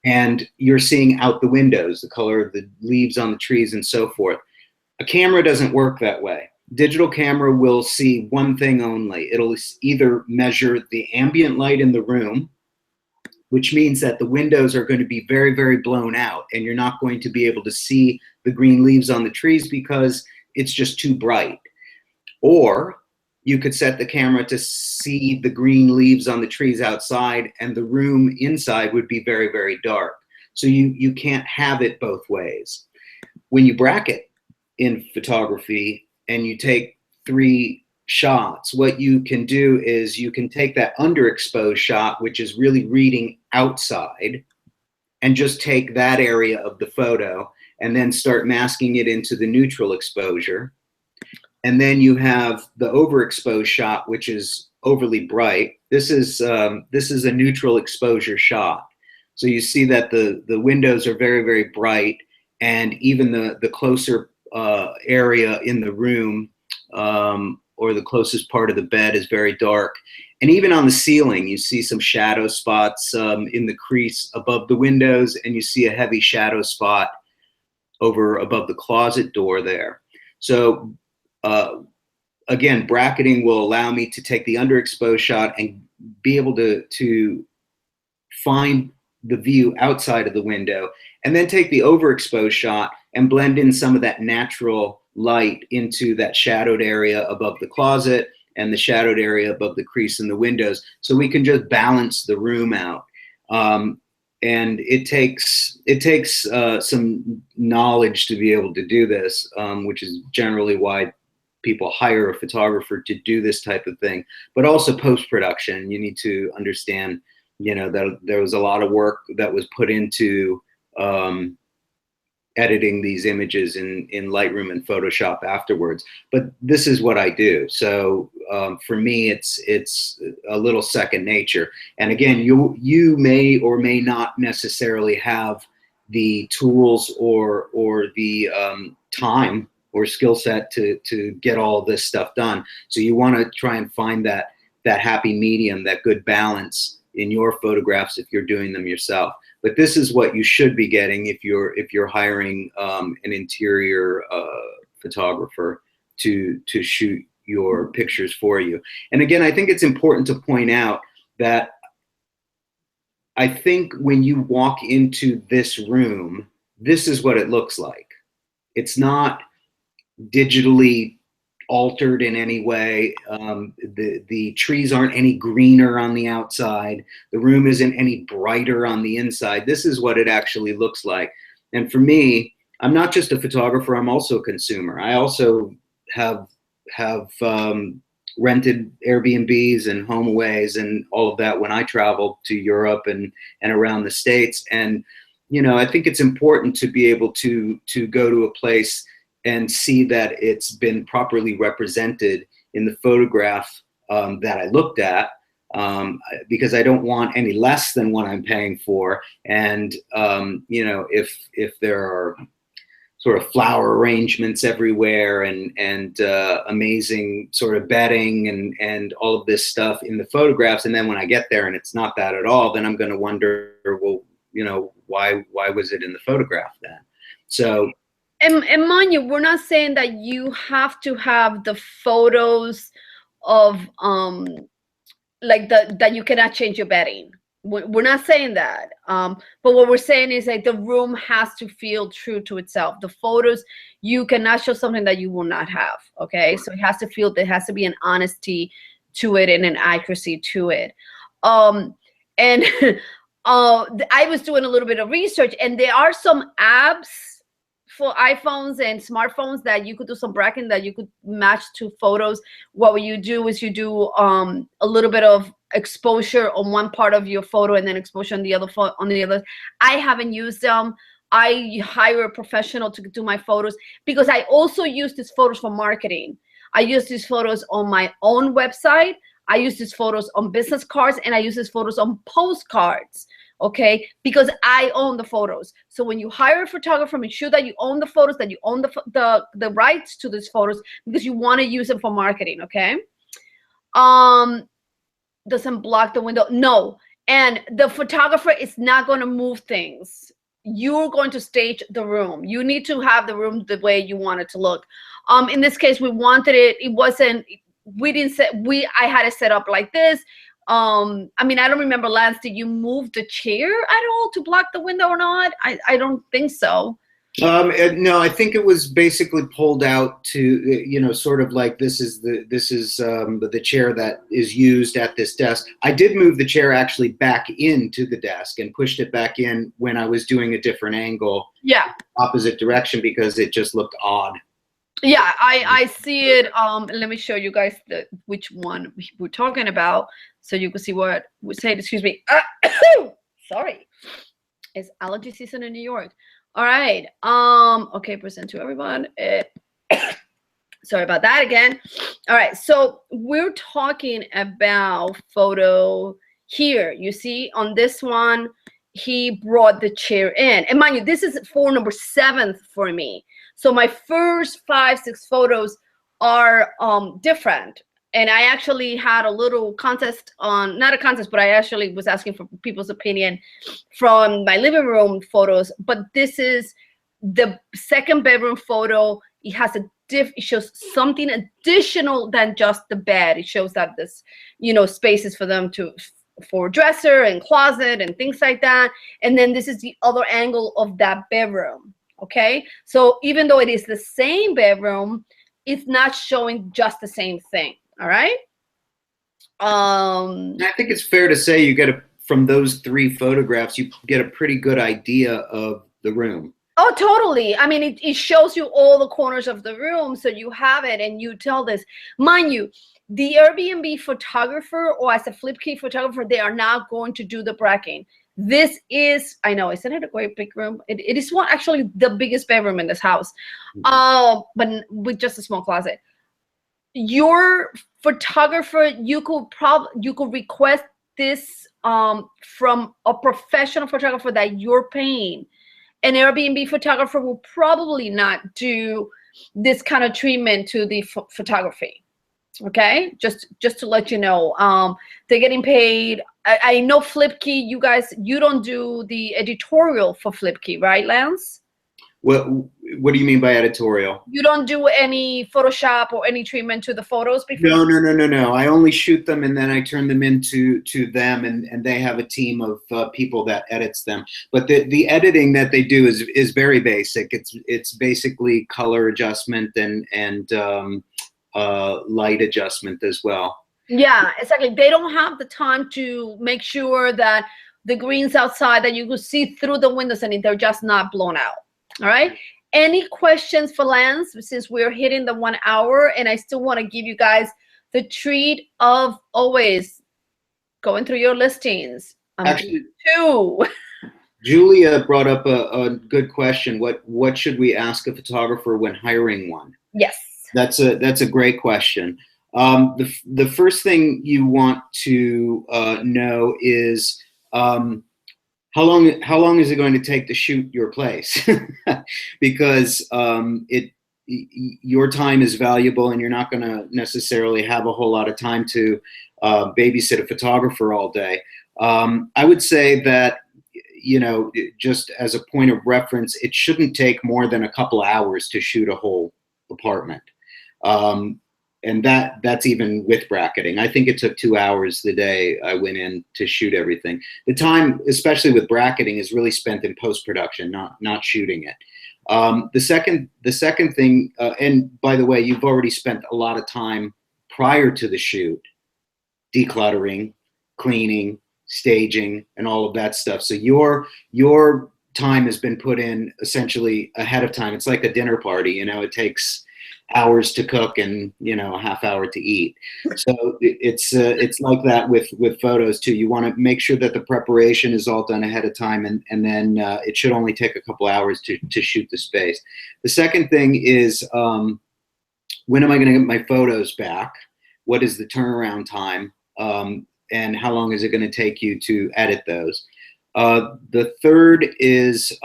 And you're seeing out the windows, the color of the leaves on the trees and so forth. A camera doesn't work that way. Digital camera will see one thing only. It'll either measure the ambient light in the room, which means that the windows are going to be very, very blown out, and you're not going to be able to see the green leaves on the trees because it's just too bright. Or you could set the camera to see the green leaves on the trees outside, and the room inside would be very, very dark. So you can't have it both ways. When you bracket in photography and you take 3 shots, what you can do is you can take that underexposed shot, which is really reading outside, and just take that area of the photo and then start masking it into the neutral exposure. And then you have the overexposed shot, which is overly bright. This is a neutral exposure shot. So you see that the windows are very, very bright, and even the closer area in the room or the closest part of the bed is very dark. And even on the ceiling, you see some shadow spots in the crease above the windows, and you see a heavy shadow spot over above the closet door there. So again, bracketing will allow me to take the underexposed shot and be able to find the view outside of the window, and then take the overexposed shot and blend in some of that natural light into that shadowed area above the closet and the shadowed area above the crease in the windows, so we can just balance the room out. And it takes some knowledge to be able to do this, which is generally why people hire a photographer to do this type of thing. But also post-production, you need to understand, you know, that there was a lot of work that was put into editing these images in Lightroom and Photoshop afterwards. But this is what I do. So for me, it's a little second nature. And again, you may or may not necessarily have the tools or the time or skill set to get all this stuff done. So you want to try and find that happy medium, that good balance in your photographs if you're doing them yourself. But this is what you should be getting if you're hiring an interior photographer to shoot your pictures for you. And again, I think it's important to point out that I think when you walk into this room, this is what it looks like. It's not digitally altered in any way. The trees aren't any greener on the outside. The room isn't any brighter on the inside. This is what it actually looks like. And for me, I'm not just a photographer, I'm also a consumer. I also have rented Airbnbs and HomeAways and all of that when I travel to Europe and around the States. And, you know, I think it's important to be able to go to a place and see that it's been properly represented in the photograph that I looked at, because I don't want any less than what I'm paying for. And, you know, if there are sort of flower arrangements everywhere and amazing sort of bedding and all of this stuff in the photographs, and then when I get there and it's not that at all, then I'm going to wonder, well, you know, why was it in the photograph then? So, and mind you, we're not saying that you have to have the photos of like that you cannot change your bedding. We're not saying that, but what we're saying is like the room has to feel true to itself. The photos, you cannot show something that you will not have. Okay, so it has to feel, there has to be an honesty to it and an accuracy to it. And I was doing a little bit of research, and there are some apps for iPhones and smartphones that you could do some bracketing that you could match to photos. What you do is you do a little bit of exposure on one part of your photo and then exposure on the other. I haven't used them. I hire a professional to do my photos because I also use these photos for marketing. I use these photos on my own website. I use these photos on business cards, and I use these photos on postcards. Okay, because I own the photos. So when you hire a photographer, make sure that you own the photos, that you own the rights to these photos, because you want to use them for marketing. Okay. Doesn't block the window. No. And the photographer is not going to move things. You're going to stage the room. You need to have the room the way you want it to look. In this case, we wanted it. It wasn't, we didn't set, I had it set up like this. I mean, I don't remember, Lance, did you move the chair at all to block the window or not? I don't think so. No, I think it was basically pulled out to, you know, sort of like this is the chair that is used at this desk. I did move the chair actually back into the desk and pushed it back in when I was doing a different angle. Yeah. Opposite direction, because it just looked odd. Yeah, I see it. Let me show you guys which one we're talking about, so you can see what we said. Excuse me. Sorry, it's allergy season in New York. All right. Okay, present to everyone. Sorry about that again. All right, so we're talking about photo here. You see on this one, he brought the chair in, and mind you, this is for number 7 for me. So my first 5, 6 photos are different. And I actually had a little contest on, not a contest, but I actually was asking for people's opinion from my living room photos. But this is the second bedroom photo. It has it shows something additional than just the bed. It shows that this, you know, spaces for them for dresser and closet and things like that. And then this is the other angle of that bedroom. Okay, so even though it is the same bedroom, it's not showing just the same thing. All right. I think it's fair to say you get from those 3 photographs, you get a pretty good idea of the room. Oh, totally. I mean, it shows you all the corners of the room, so you have it and you tell this. Mind you, the Airbnb photographer or as a flip key photographer, they are not going to do the bracketing. This is, I know, isn't it a great big room? It is one, actually the biggest bedroom in this house, but with just a small closet. Your photographer, you could request this from a professional photographer that you're paying. An Airbnb photographer will probably not do this kind of treatment to the photography. Okay, just to let you know, they're getting paid. I know Flipkey, you guys, you don't do the editorial for Flipkey, right, Lance? What do you mean by editorial? You don't do any Photoshop or any treatment to the photos before? No. I only shoot them and then I turn them into them, and they have a team of people that edits them. But the editing that they do is very basic. It's basically color adjustment and light adjustment as well. Yeah, exactly. They don't have the time to make sure that the greens outside, that you could see through the windows and they're just not blown out. All right. Any questions for Lance, since we're hitting the 1 hour, and I still want to give you guys the treat of always going through your listings. Actually, too. Julia brought up a good question. What should we ask a photographer when hiring one? Yes. That's a great question. The first thing you want to know is how long is it going to take to shoot your place? Because your time is valuable, and you're not going to necessarily have a whole lot of time to babysit a photographer all day. I would say that, just as a point of reference, it shouldn't take more than a couple hours to shoot a whole apartment. And that's even with bracketing. I think it took 2 hours the day I went in to shoot everything. The time, especially with bracketing, is really spent in post-production, not shooting it. The second thing, and by the way, you've already spent a lot of time prior to the shoot decluttering, cleaning, staging, and all of that stuff. So your time has been put in essentially ahead of time. It's like a dinner party, it takes hours to cook and a half hour to eat. So it's like that with photos too. You want to make sure that the preparation is all done ahead of time, and then it should only take a couple hours to shoot the space. The second thing is, when am I going to get my photos back? What is the turnaround time? And how long is it going to take you to edit those? The third is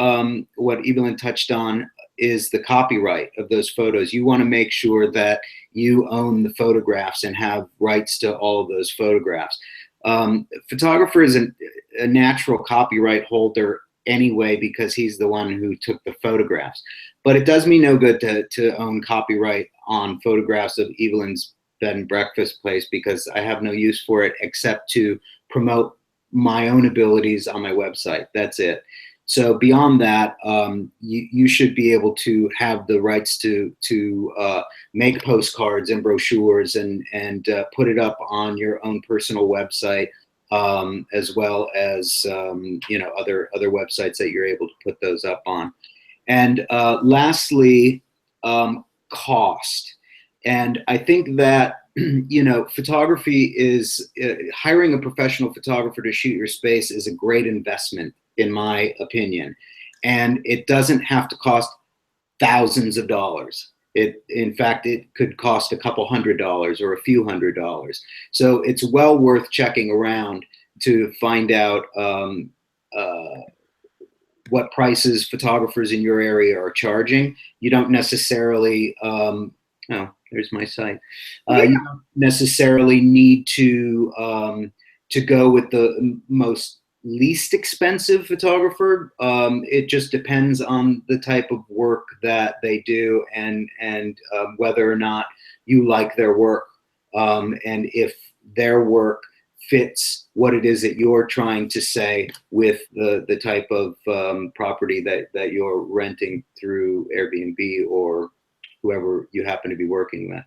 what Evelyn touched on, is the copyright of those photos. You want to make sure that you own the photographs and have rights to all of those photographs. Photographer is a natural copyright holder anyway, because he's the one who took the photographs. But it does me no good to own copyright on photographs of Evelyn's bed and breakfast place, because I have no use for it except to promote my own abilities on my website. That's it. So beyond that, you should be able to have the rights to make postcards and brochures and put it up on your own personal website, as well as other websites that you're able to put those up on. And lastly, cost. And I think that photography is hiring a professional photographer to shoot your space is a great investment, in my opinion, and it doesn't have to cost thousands of dollars. In fact, it could cost a couple $100 or a few $100s. So it's well worth checking around to find out what prices photographers in your area are charging. You don't necessarily, there's my site. You don't necessarily need to go with the most least expensive photographer. It just depends on the type of work that they do and whether or not you like their work, and if their work fits what it is that you're trying to say with the type of property that you're renting through Airbnb or whoever you happen to be working with.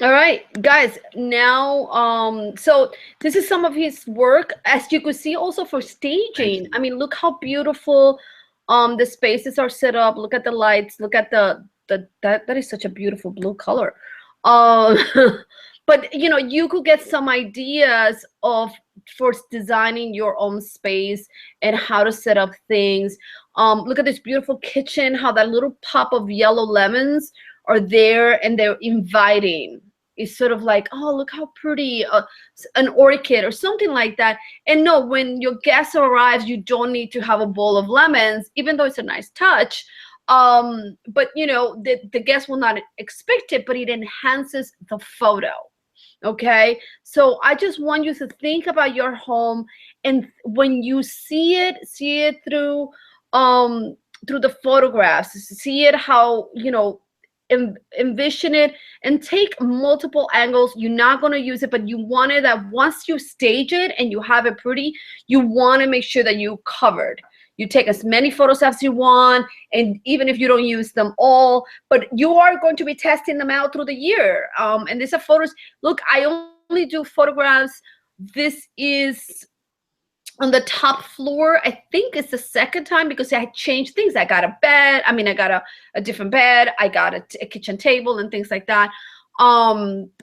All right, guys, now, so this is some of his work. As you could see also for staging, I mean, look how beautiful the spaces are set up. Look at the lights, look at that is such a beautiful blue color. But you could get some ideas for designing your own space and how to set up things. Look at this beautiful kitchen, how that little pop of yellow lemons are there and they're inviting. It's sort of like, oh, look how pretty, an orchid or something like that. And no, when your guest arrives, you don't need to have a bowl of lemons, even though it's a nice touch. But the guest will not expect it, but it enhances the photo. Okay, so I just want you to think about your home, and when you see it through through the photographs, see it how, you know, envision it, and take multiple angles. You're not going to use it, but you want it that once you stage it and you have it pretty, you want to make sure that you covered. You take as many photos as you want, and even if you don't use them all, but you are going to be testing them out through the year. And these are photos. Look, I only do photographs. This is on the top floor. I think it's the second time because I changed things. I got a bed. I mean, I got a different bed. I got a kitchen table and things like that.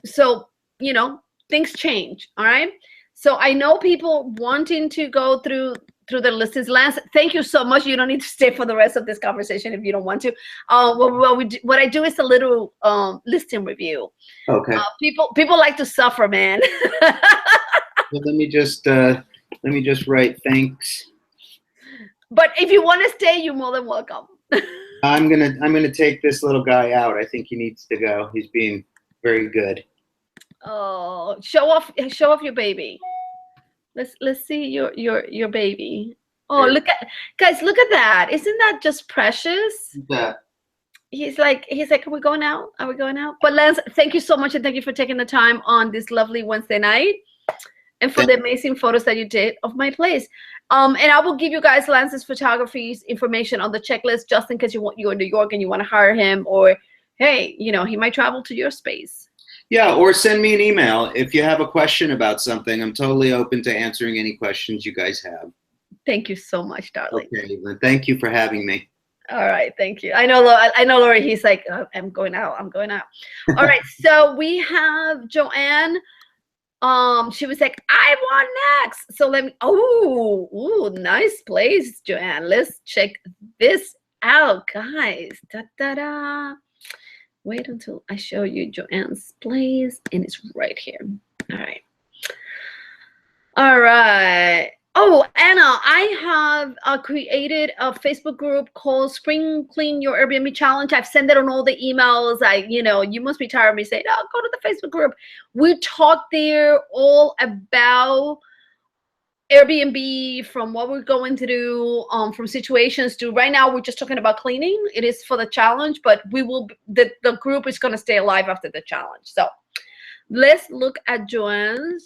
So, you know, things change. All right. So I know people wanting to go through the listings. Lance, thank you so much. You don't need to stay for the rest of this conversation if you don't want to. What I do is a little listing review. Okay. People like to suffer, man. Well, let me just write thanks. But if you want to stay, you're more than welcome. I'm gonna take this little guy out. I think he needs to go. He's being very good. Oh, show off your baby. Let's see your baby. Oh, look at that. Isn't that just precious? Yeah. He's like, are we going out? Are we going out? But Lance, thank you so much, and thank you for taking the time on this lovely Wednesday night, and for the amazing photos that you did of my place. And I will give you guys Lance's photography's information on the checklist, just in case you're in New York and you want to hire him, or hey, you know, he might travel to your space. Yeah, or send me an email if you have a question about something. I'm totally open to answering any questions you guys have. Thank you so much, darling. Okay, Evelyn, thank you for having me. All right, thank you. I know, Lori. He's like, oh, I'm going out. All right, so we have Joanne. She was like, I want next. So let me. Oh, nice place, Joanne. Let's check this out, guys. Da da da. Wait until I show you Joanne's place, and it's right here. All right. Oh, Anna, I have created a Facebook group called Spring Clean Your Airbnb Challenge. I've sent it on all the emails. You must be tired of me saying, oh, go to the Facebook group. We talk there all about Airbnb, from what we're going to do, from situations to right now we're just talking about cleaning. It is for the challenge, but the group is going to stay alive after the challenge. So let's look at Joanne.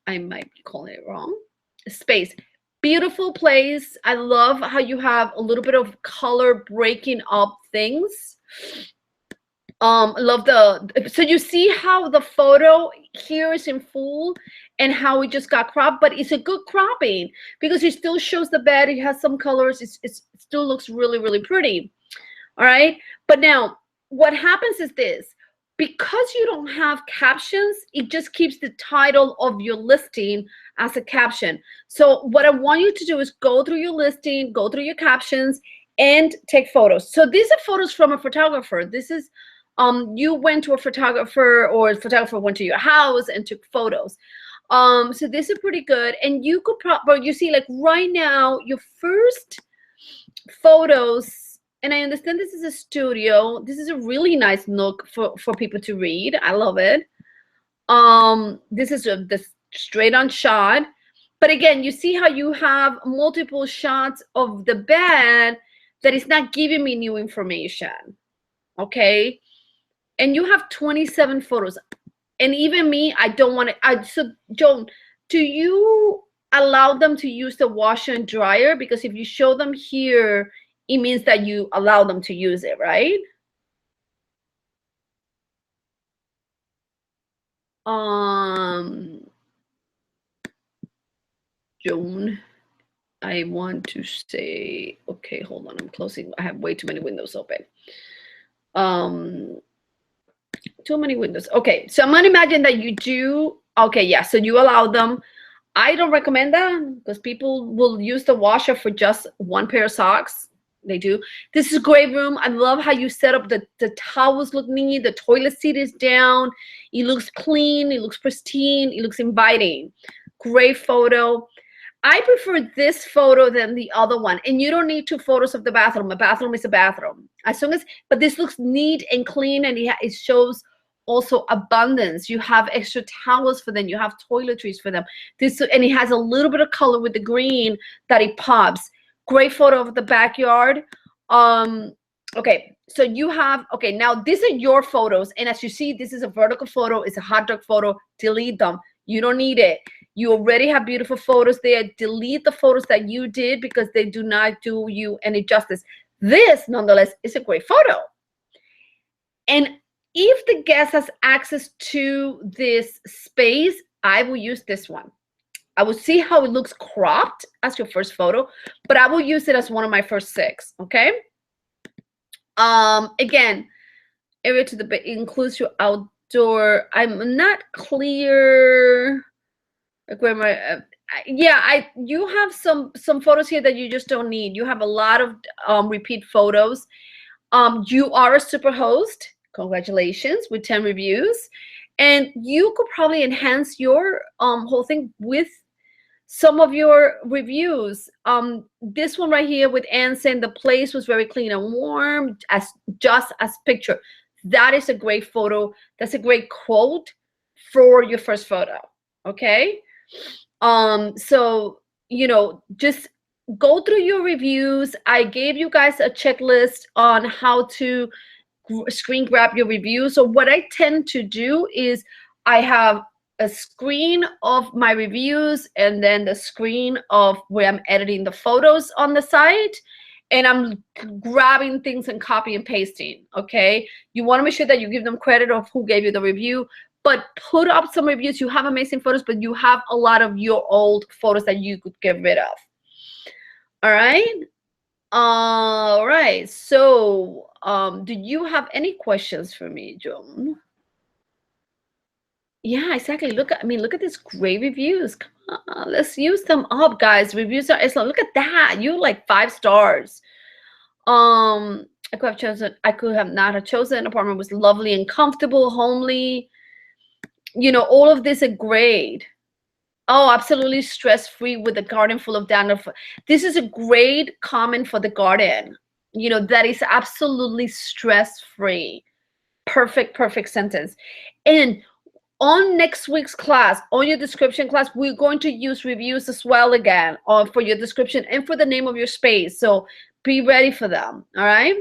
I might be calling it wrong. Space. Beautiful place. I love how you have a little bit of color breaking up things. Love so you see how the photo here is in full and how it just got cropped, but it's a good cropping because it still shows the bed. It has some colors. It still looks really, really pretty. All right. But now what happens is this: because you don't have captions, it just keeps the title of your listing as a caption. So what I want you to do is go through your listing, go through your captions, and take photos. So these are photos from a photographer. This is you went to a photographer, or a photographer went to your house and took photos. So this is pretty good. And you could probably, you see, like right now, your first photos, and I understand this is a studio. This is a really nice nook for people to read. I love it. This is the straight on shot. But again, you see how you have multiple shots of the bed that is not giving me new information. Okay. And you have 27 photos. And even me, I don't want to. So, Joan, do you allow them to use the washer and dryer? Because if you show them here, it means that you allow them to use it, right? Joan, I want to say, okay, hold on. I'm closing. I have way too many windows open. Too many windows. Okay, so I'm gonna imagine that you do. Okay, yeah, so you allow them. I don't recommend that because people will use the washer for just one pair of socks. They do. This is a great room. I love how you set up the towels look neat. The toilet seat is down. It looks clean. It looks pristine. It looks inviting. Great photo. I prefer this photo than the other one. And you don't need 2 photos of the bathroom. A bathroom is a bathroom. But this looks neat and clean, and it shows also abundance. You have extra towels for them. You have toiletries for them. And it has a little bit of color with the green that it pops. Great photo of the backyard. Okay, so you have, okay, now these are your photos. And as you see, this is a vertical photo. It's a hot dog photo. Delete them. You don't need it. You already have beautiful photos there. Delete the photos that you did because they do not do you any justice. This, nonetheless, is a great photo. And if the guest has access to this space, I will use this one. I will see how it looks cropped as your first photo, but I will use it as one of my first 6, okay? Again, area to the bed includes your outdoor. I'm not clear. Like where my, yeah, you have some photos here that you just don't need. You have a lot of repeat photos. You are a super host. Congratulations with 10 reviews. And you could probably enhance your whole thing with some of your reviews. This one right here with Anne saying the place was very clean and warm, just as picture. That is a great photo. That's a great quote for your first photo. Okay. So, you know, just go through your reviews. I gave you guys a checklist on how to screen grab your reviews. So what I tend to do is I have a screen of my reviews and then the screen of where I'm editing the photos on the site, and I'm grabbing things and copy and pasting. Okay, you want to make sure that you give them credit of who gave you the review, but put up some reviews. You have amazing photos, but you have a lot of your old photos that you could get rid of. All right, so do you have any questions for me, Joan? Yeah, exactly. Look at, I mean, look at these great reviews. Come on, let's use them up, guys. Reviews are excellent. Look at that. You like 5 stars. I could have not have chosen. Apartment was lovely and comfortable, homely. You know, all of this are great. Oh, absolutely stress-free with a garden full of dandruff. This is a great comment for the garden. You know, that is absolutely stress-free. Perfect sentence. And on next week's class, on your description class, we're going to use reviews as well again for your description and for the name of your space. So be ready for them. All right.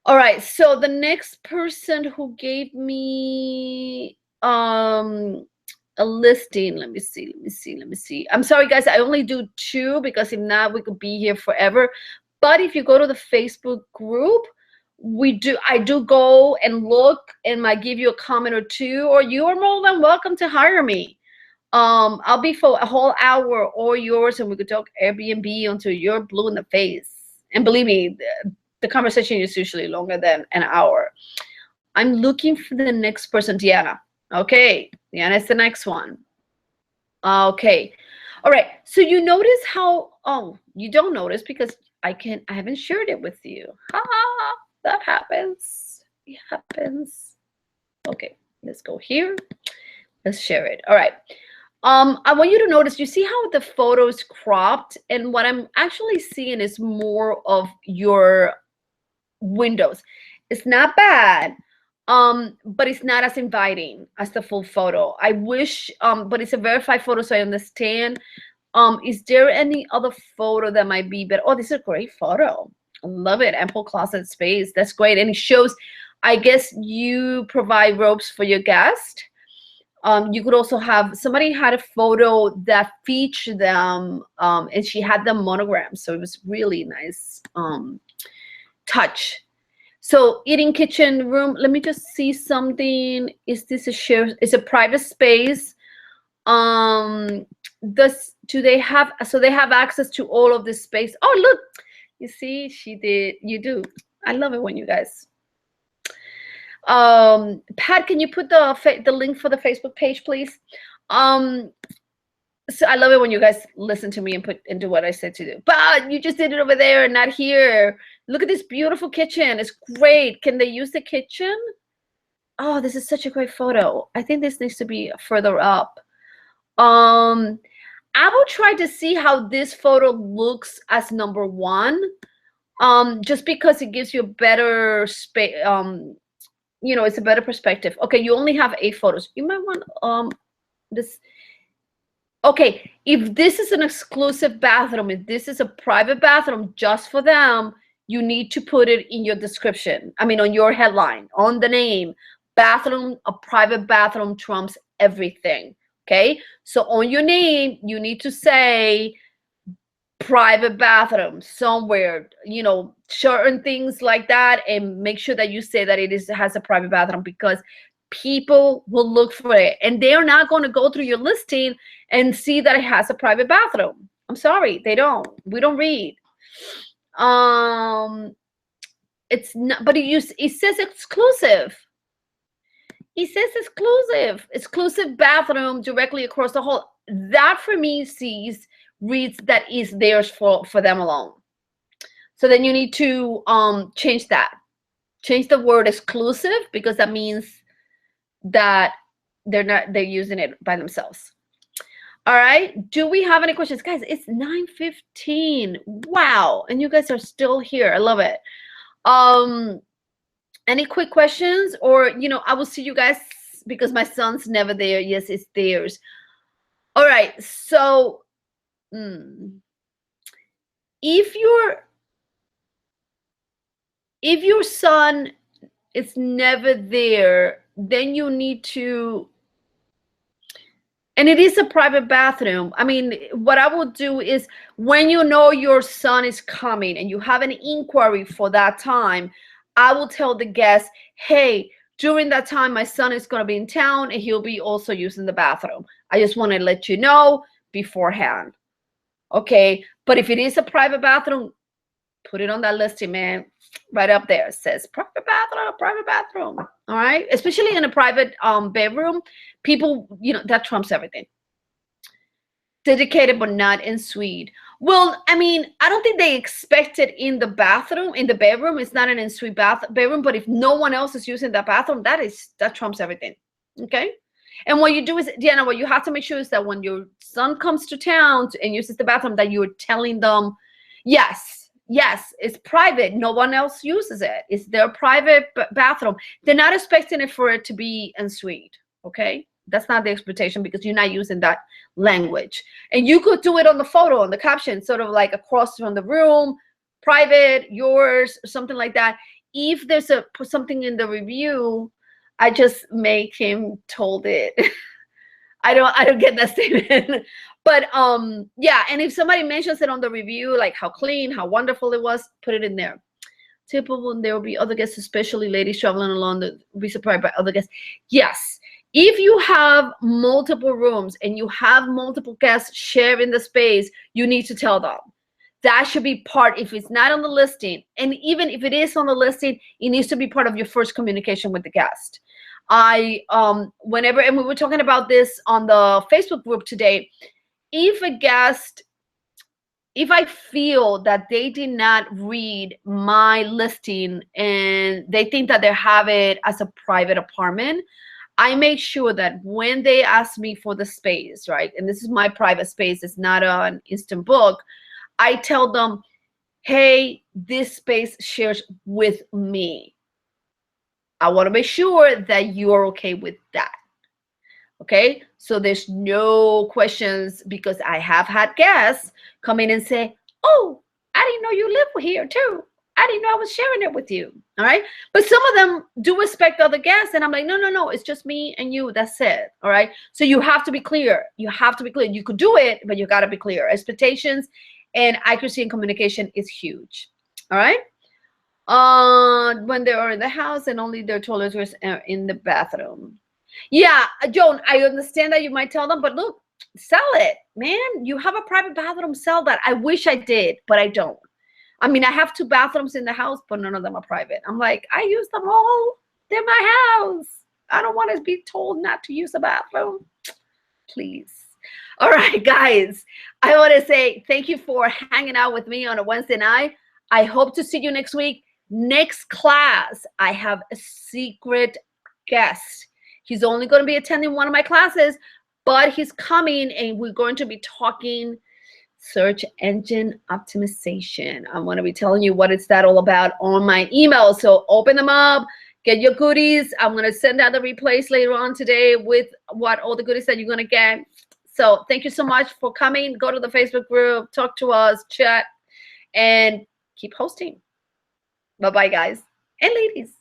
All right. So the next person who gave me a listing, let me see. I'm sorry, guys. I only do 2 because if not, we could be here forever. But if you go to the Facebook group, I do go and look and might give you a comment or 2, or you are more than welcome to hire me. I'll be for a whole hour or yours, and we could talk Airbnb until you're blue in the face. And believe me, the conversation is usually longer than an hour. I'm looking for the next person, Deanna. Okay, Deanna is the next one. Okay, all right. So you notice how? Oh, you don't notice because I haven't shared it with you. Ha! That happens. It happens. Okay, let's go here. Let's share it. All right. I want you to notice, you see how the photo is cropped, and what I'm actually seeing is more of your windows. It's not bad, but it's not as inviting as the full photo. I wish, but it's a verified photo, so I understand. Is there any other photo that might be better? Oh, this is a great photo. I love it. Ample closet space. That's great. And it shows, I guess you provide robes for your guest. You could also have, somebody had a photo that featured them, and she had them monogrammed. So it was really nice touch. So eating kitchen room, let me just see something. Is this a share? It's a private space. Do they have, so they have access to all of this space. Oh, look. You see, she did. You do. I love it when you guys. Pat, can you put the link for the Facebook page, please? So I love it when you guys listen to me and put into what I said to do. But you just did it over there and not here. Look at this beautiful kitchen. It's great. Can they use the kitchen? Oh, this is such a great photo. I think this needs to be further up. I will try to see how this photo looks as number 1, just because it gives you a better space. You know, it's a better perspective. Okay, you only have 8 photos. You might want this. Okay, if this is an exclusive bathroom, if this is a private bathroom just for them, you need to put it in your description. I mean, on your headline, on the name. Bathroom, a private bathroom trumps everything. Okay, so on your name, you need to say private bathroom somewhere, you know, certain things like that, and make sure that you say that it has a private bathroom, because people will look for it and they're not going to go through your listing and see that it has a private bathroom. I'm sorry, they don't. We don't read. It's not, but it says exclusive. It says exclusive bathroom directly across the hall. That for me reads that is theirs for them alone. So then you need to change that. Change the word exclusive, because that means that they're using it by themselves. All right. Do we have any questions? Guys, it's 9:15. Wow. And you guys are still here. I love it. Any quick questions? Or, you know, I will see you guys, because my son's never there. Yes, it's theirs. All right. So if your son is never there, then you need to, and it is a private bathroom. I mean, what I will do is, when you know your son is coming and you have an inquiry for that time, I will tell the guest, hey, during that time, my son is going to be in town and he'll be also using the bathroom. I just want to let you know beforehand. Okay. But if it is a private bathroom, put it on that listing, man. Right up there. It says private bathroom. All right. Especially in a private bedroom, people, you know, that trumps everything. Dedicated but not en suite. Well, I mean, I don't think they expect it in the bathroom, in the bedroom. It's not an en suite bedroom, but if no one else is using that bathroom, that trumps everything. Okay. And what you do is, Diana, what you have to make sure is that when your son comes to town and uses the bathroom, that you're telling them, yes, it's private. No one else uses it. It's their private bathroom. They're not expecting it for it to be en suite. Okay. That's not the expectation, because you're not using that language. And you could do it on the photo, on the caption, sort of like across from the room, private, yours, something like that. If there's something in the review, I just make him told it. I don't get that statement. But yeah, and if somebody mentions it on the review, like how clean, how wonderful it was, put it in there. Typical, there will be other guests, especially ladies traveling alone, that will be surprised by other guests. Yes. If you have multiple rooms and you have multiple guests sharing the space, you need to tell them. That should be part, if it's not on the listing, and even if it is on the listing, it needs to be part of your first communication with the guest. Whenever, and we were talking about this on the Facebook group today, if I feel that they did not read my listing and they think that they have it as a private apartment, I make sure that when they ask me for the space, right, and this is my private space, it's not an instant book, I tell them, hey, this space shares with me. I want to make sure that you're okay with that. Okay, so there's no questions, because I have had guests come in and say, oh, I didn't know you live here too. I didn't know I was sharing it with you. All right. But some of them do expect other guests. And I'm like, no, it's just me and you. That's it. All right. So you have to be clear. You have to be clear. You could do it, but you got to be clear. Expectations and accuracy in communication is huge. All right. When they are in the house and only their toilets are in the bathroom. Yeah, Joan, I understand that you might tell them, but look, sell it, man. You have a private bathroom, sell that. I wish I did, but I don't. I mean, I have 2 bathrooms in the house, but none of them are private. I'm like, I use them all. They're my house. I don't want to be told not to use a bathroom. Please. All right, guys. I want to say thank you for hanging out with me on a Wednesday night. I hope to see you next week. Next class, I have a secret guest. He's only going to be attending one of my classes, but he's coming and we're going to be talking search engine optimization. I'm going to be telling you what it's all about on my email. So open them up, get your goodies. I'm going to send out the replays later on today with what all the goodies that you're going to get. So thank you so much for coming. Go to the Facebook group, talk to us, chat, and keep hosting. Bye-bye, guys and ladies.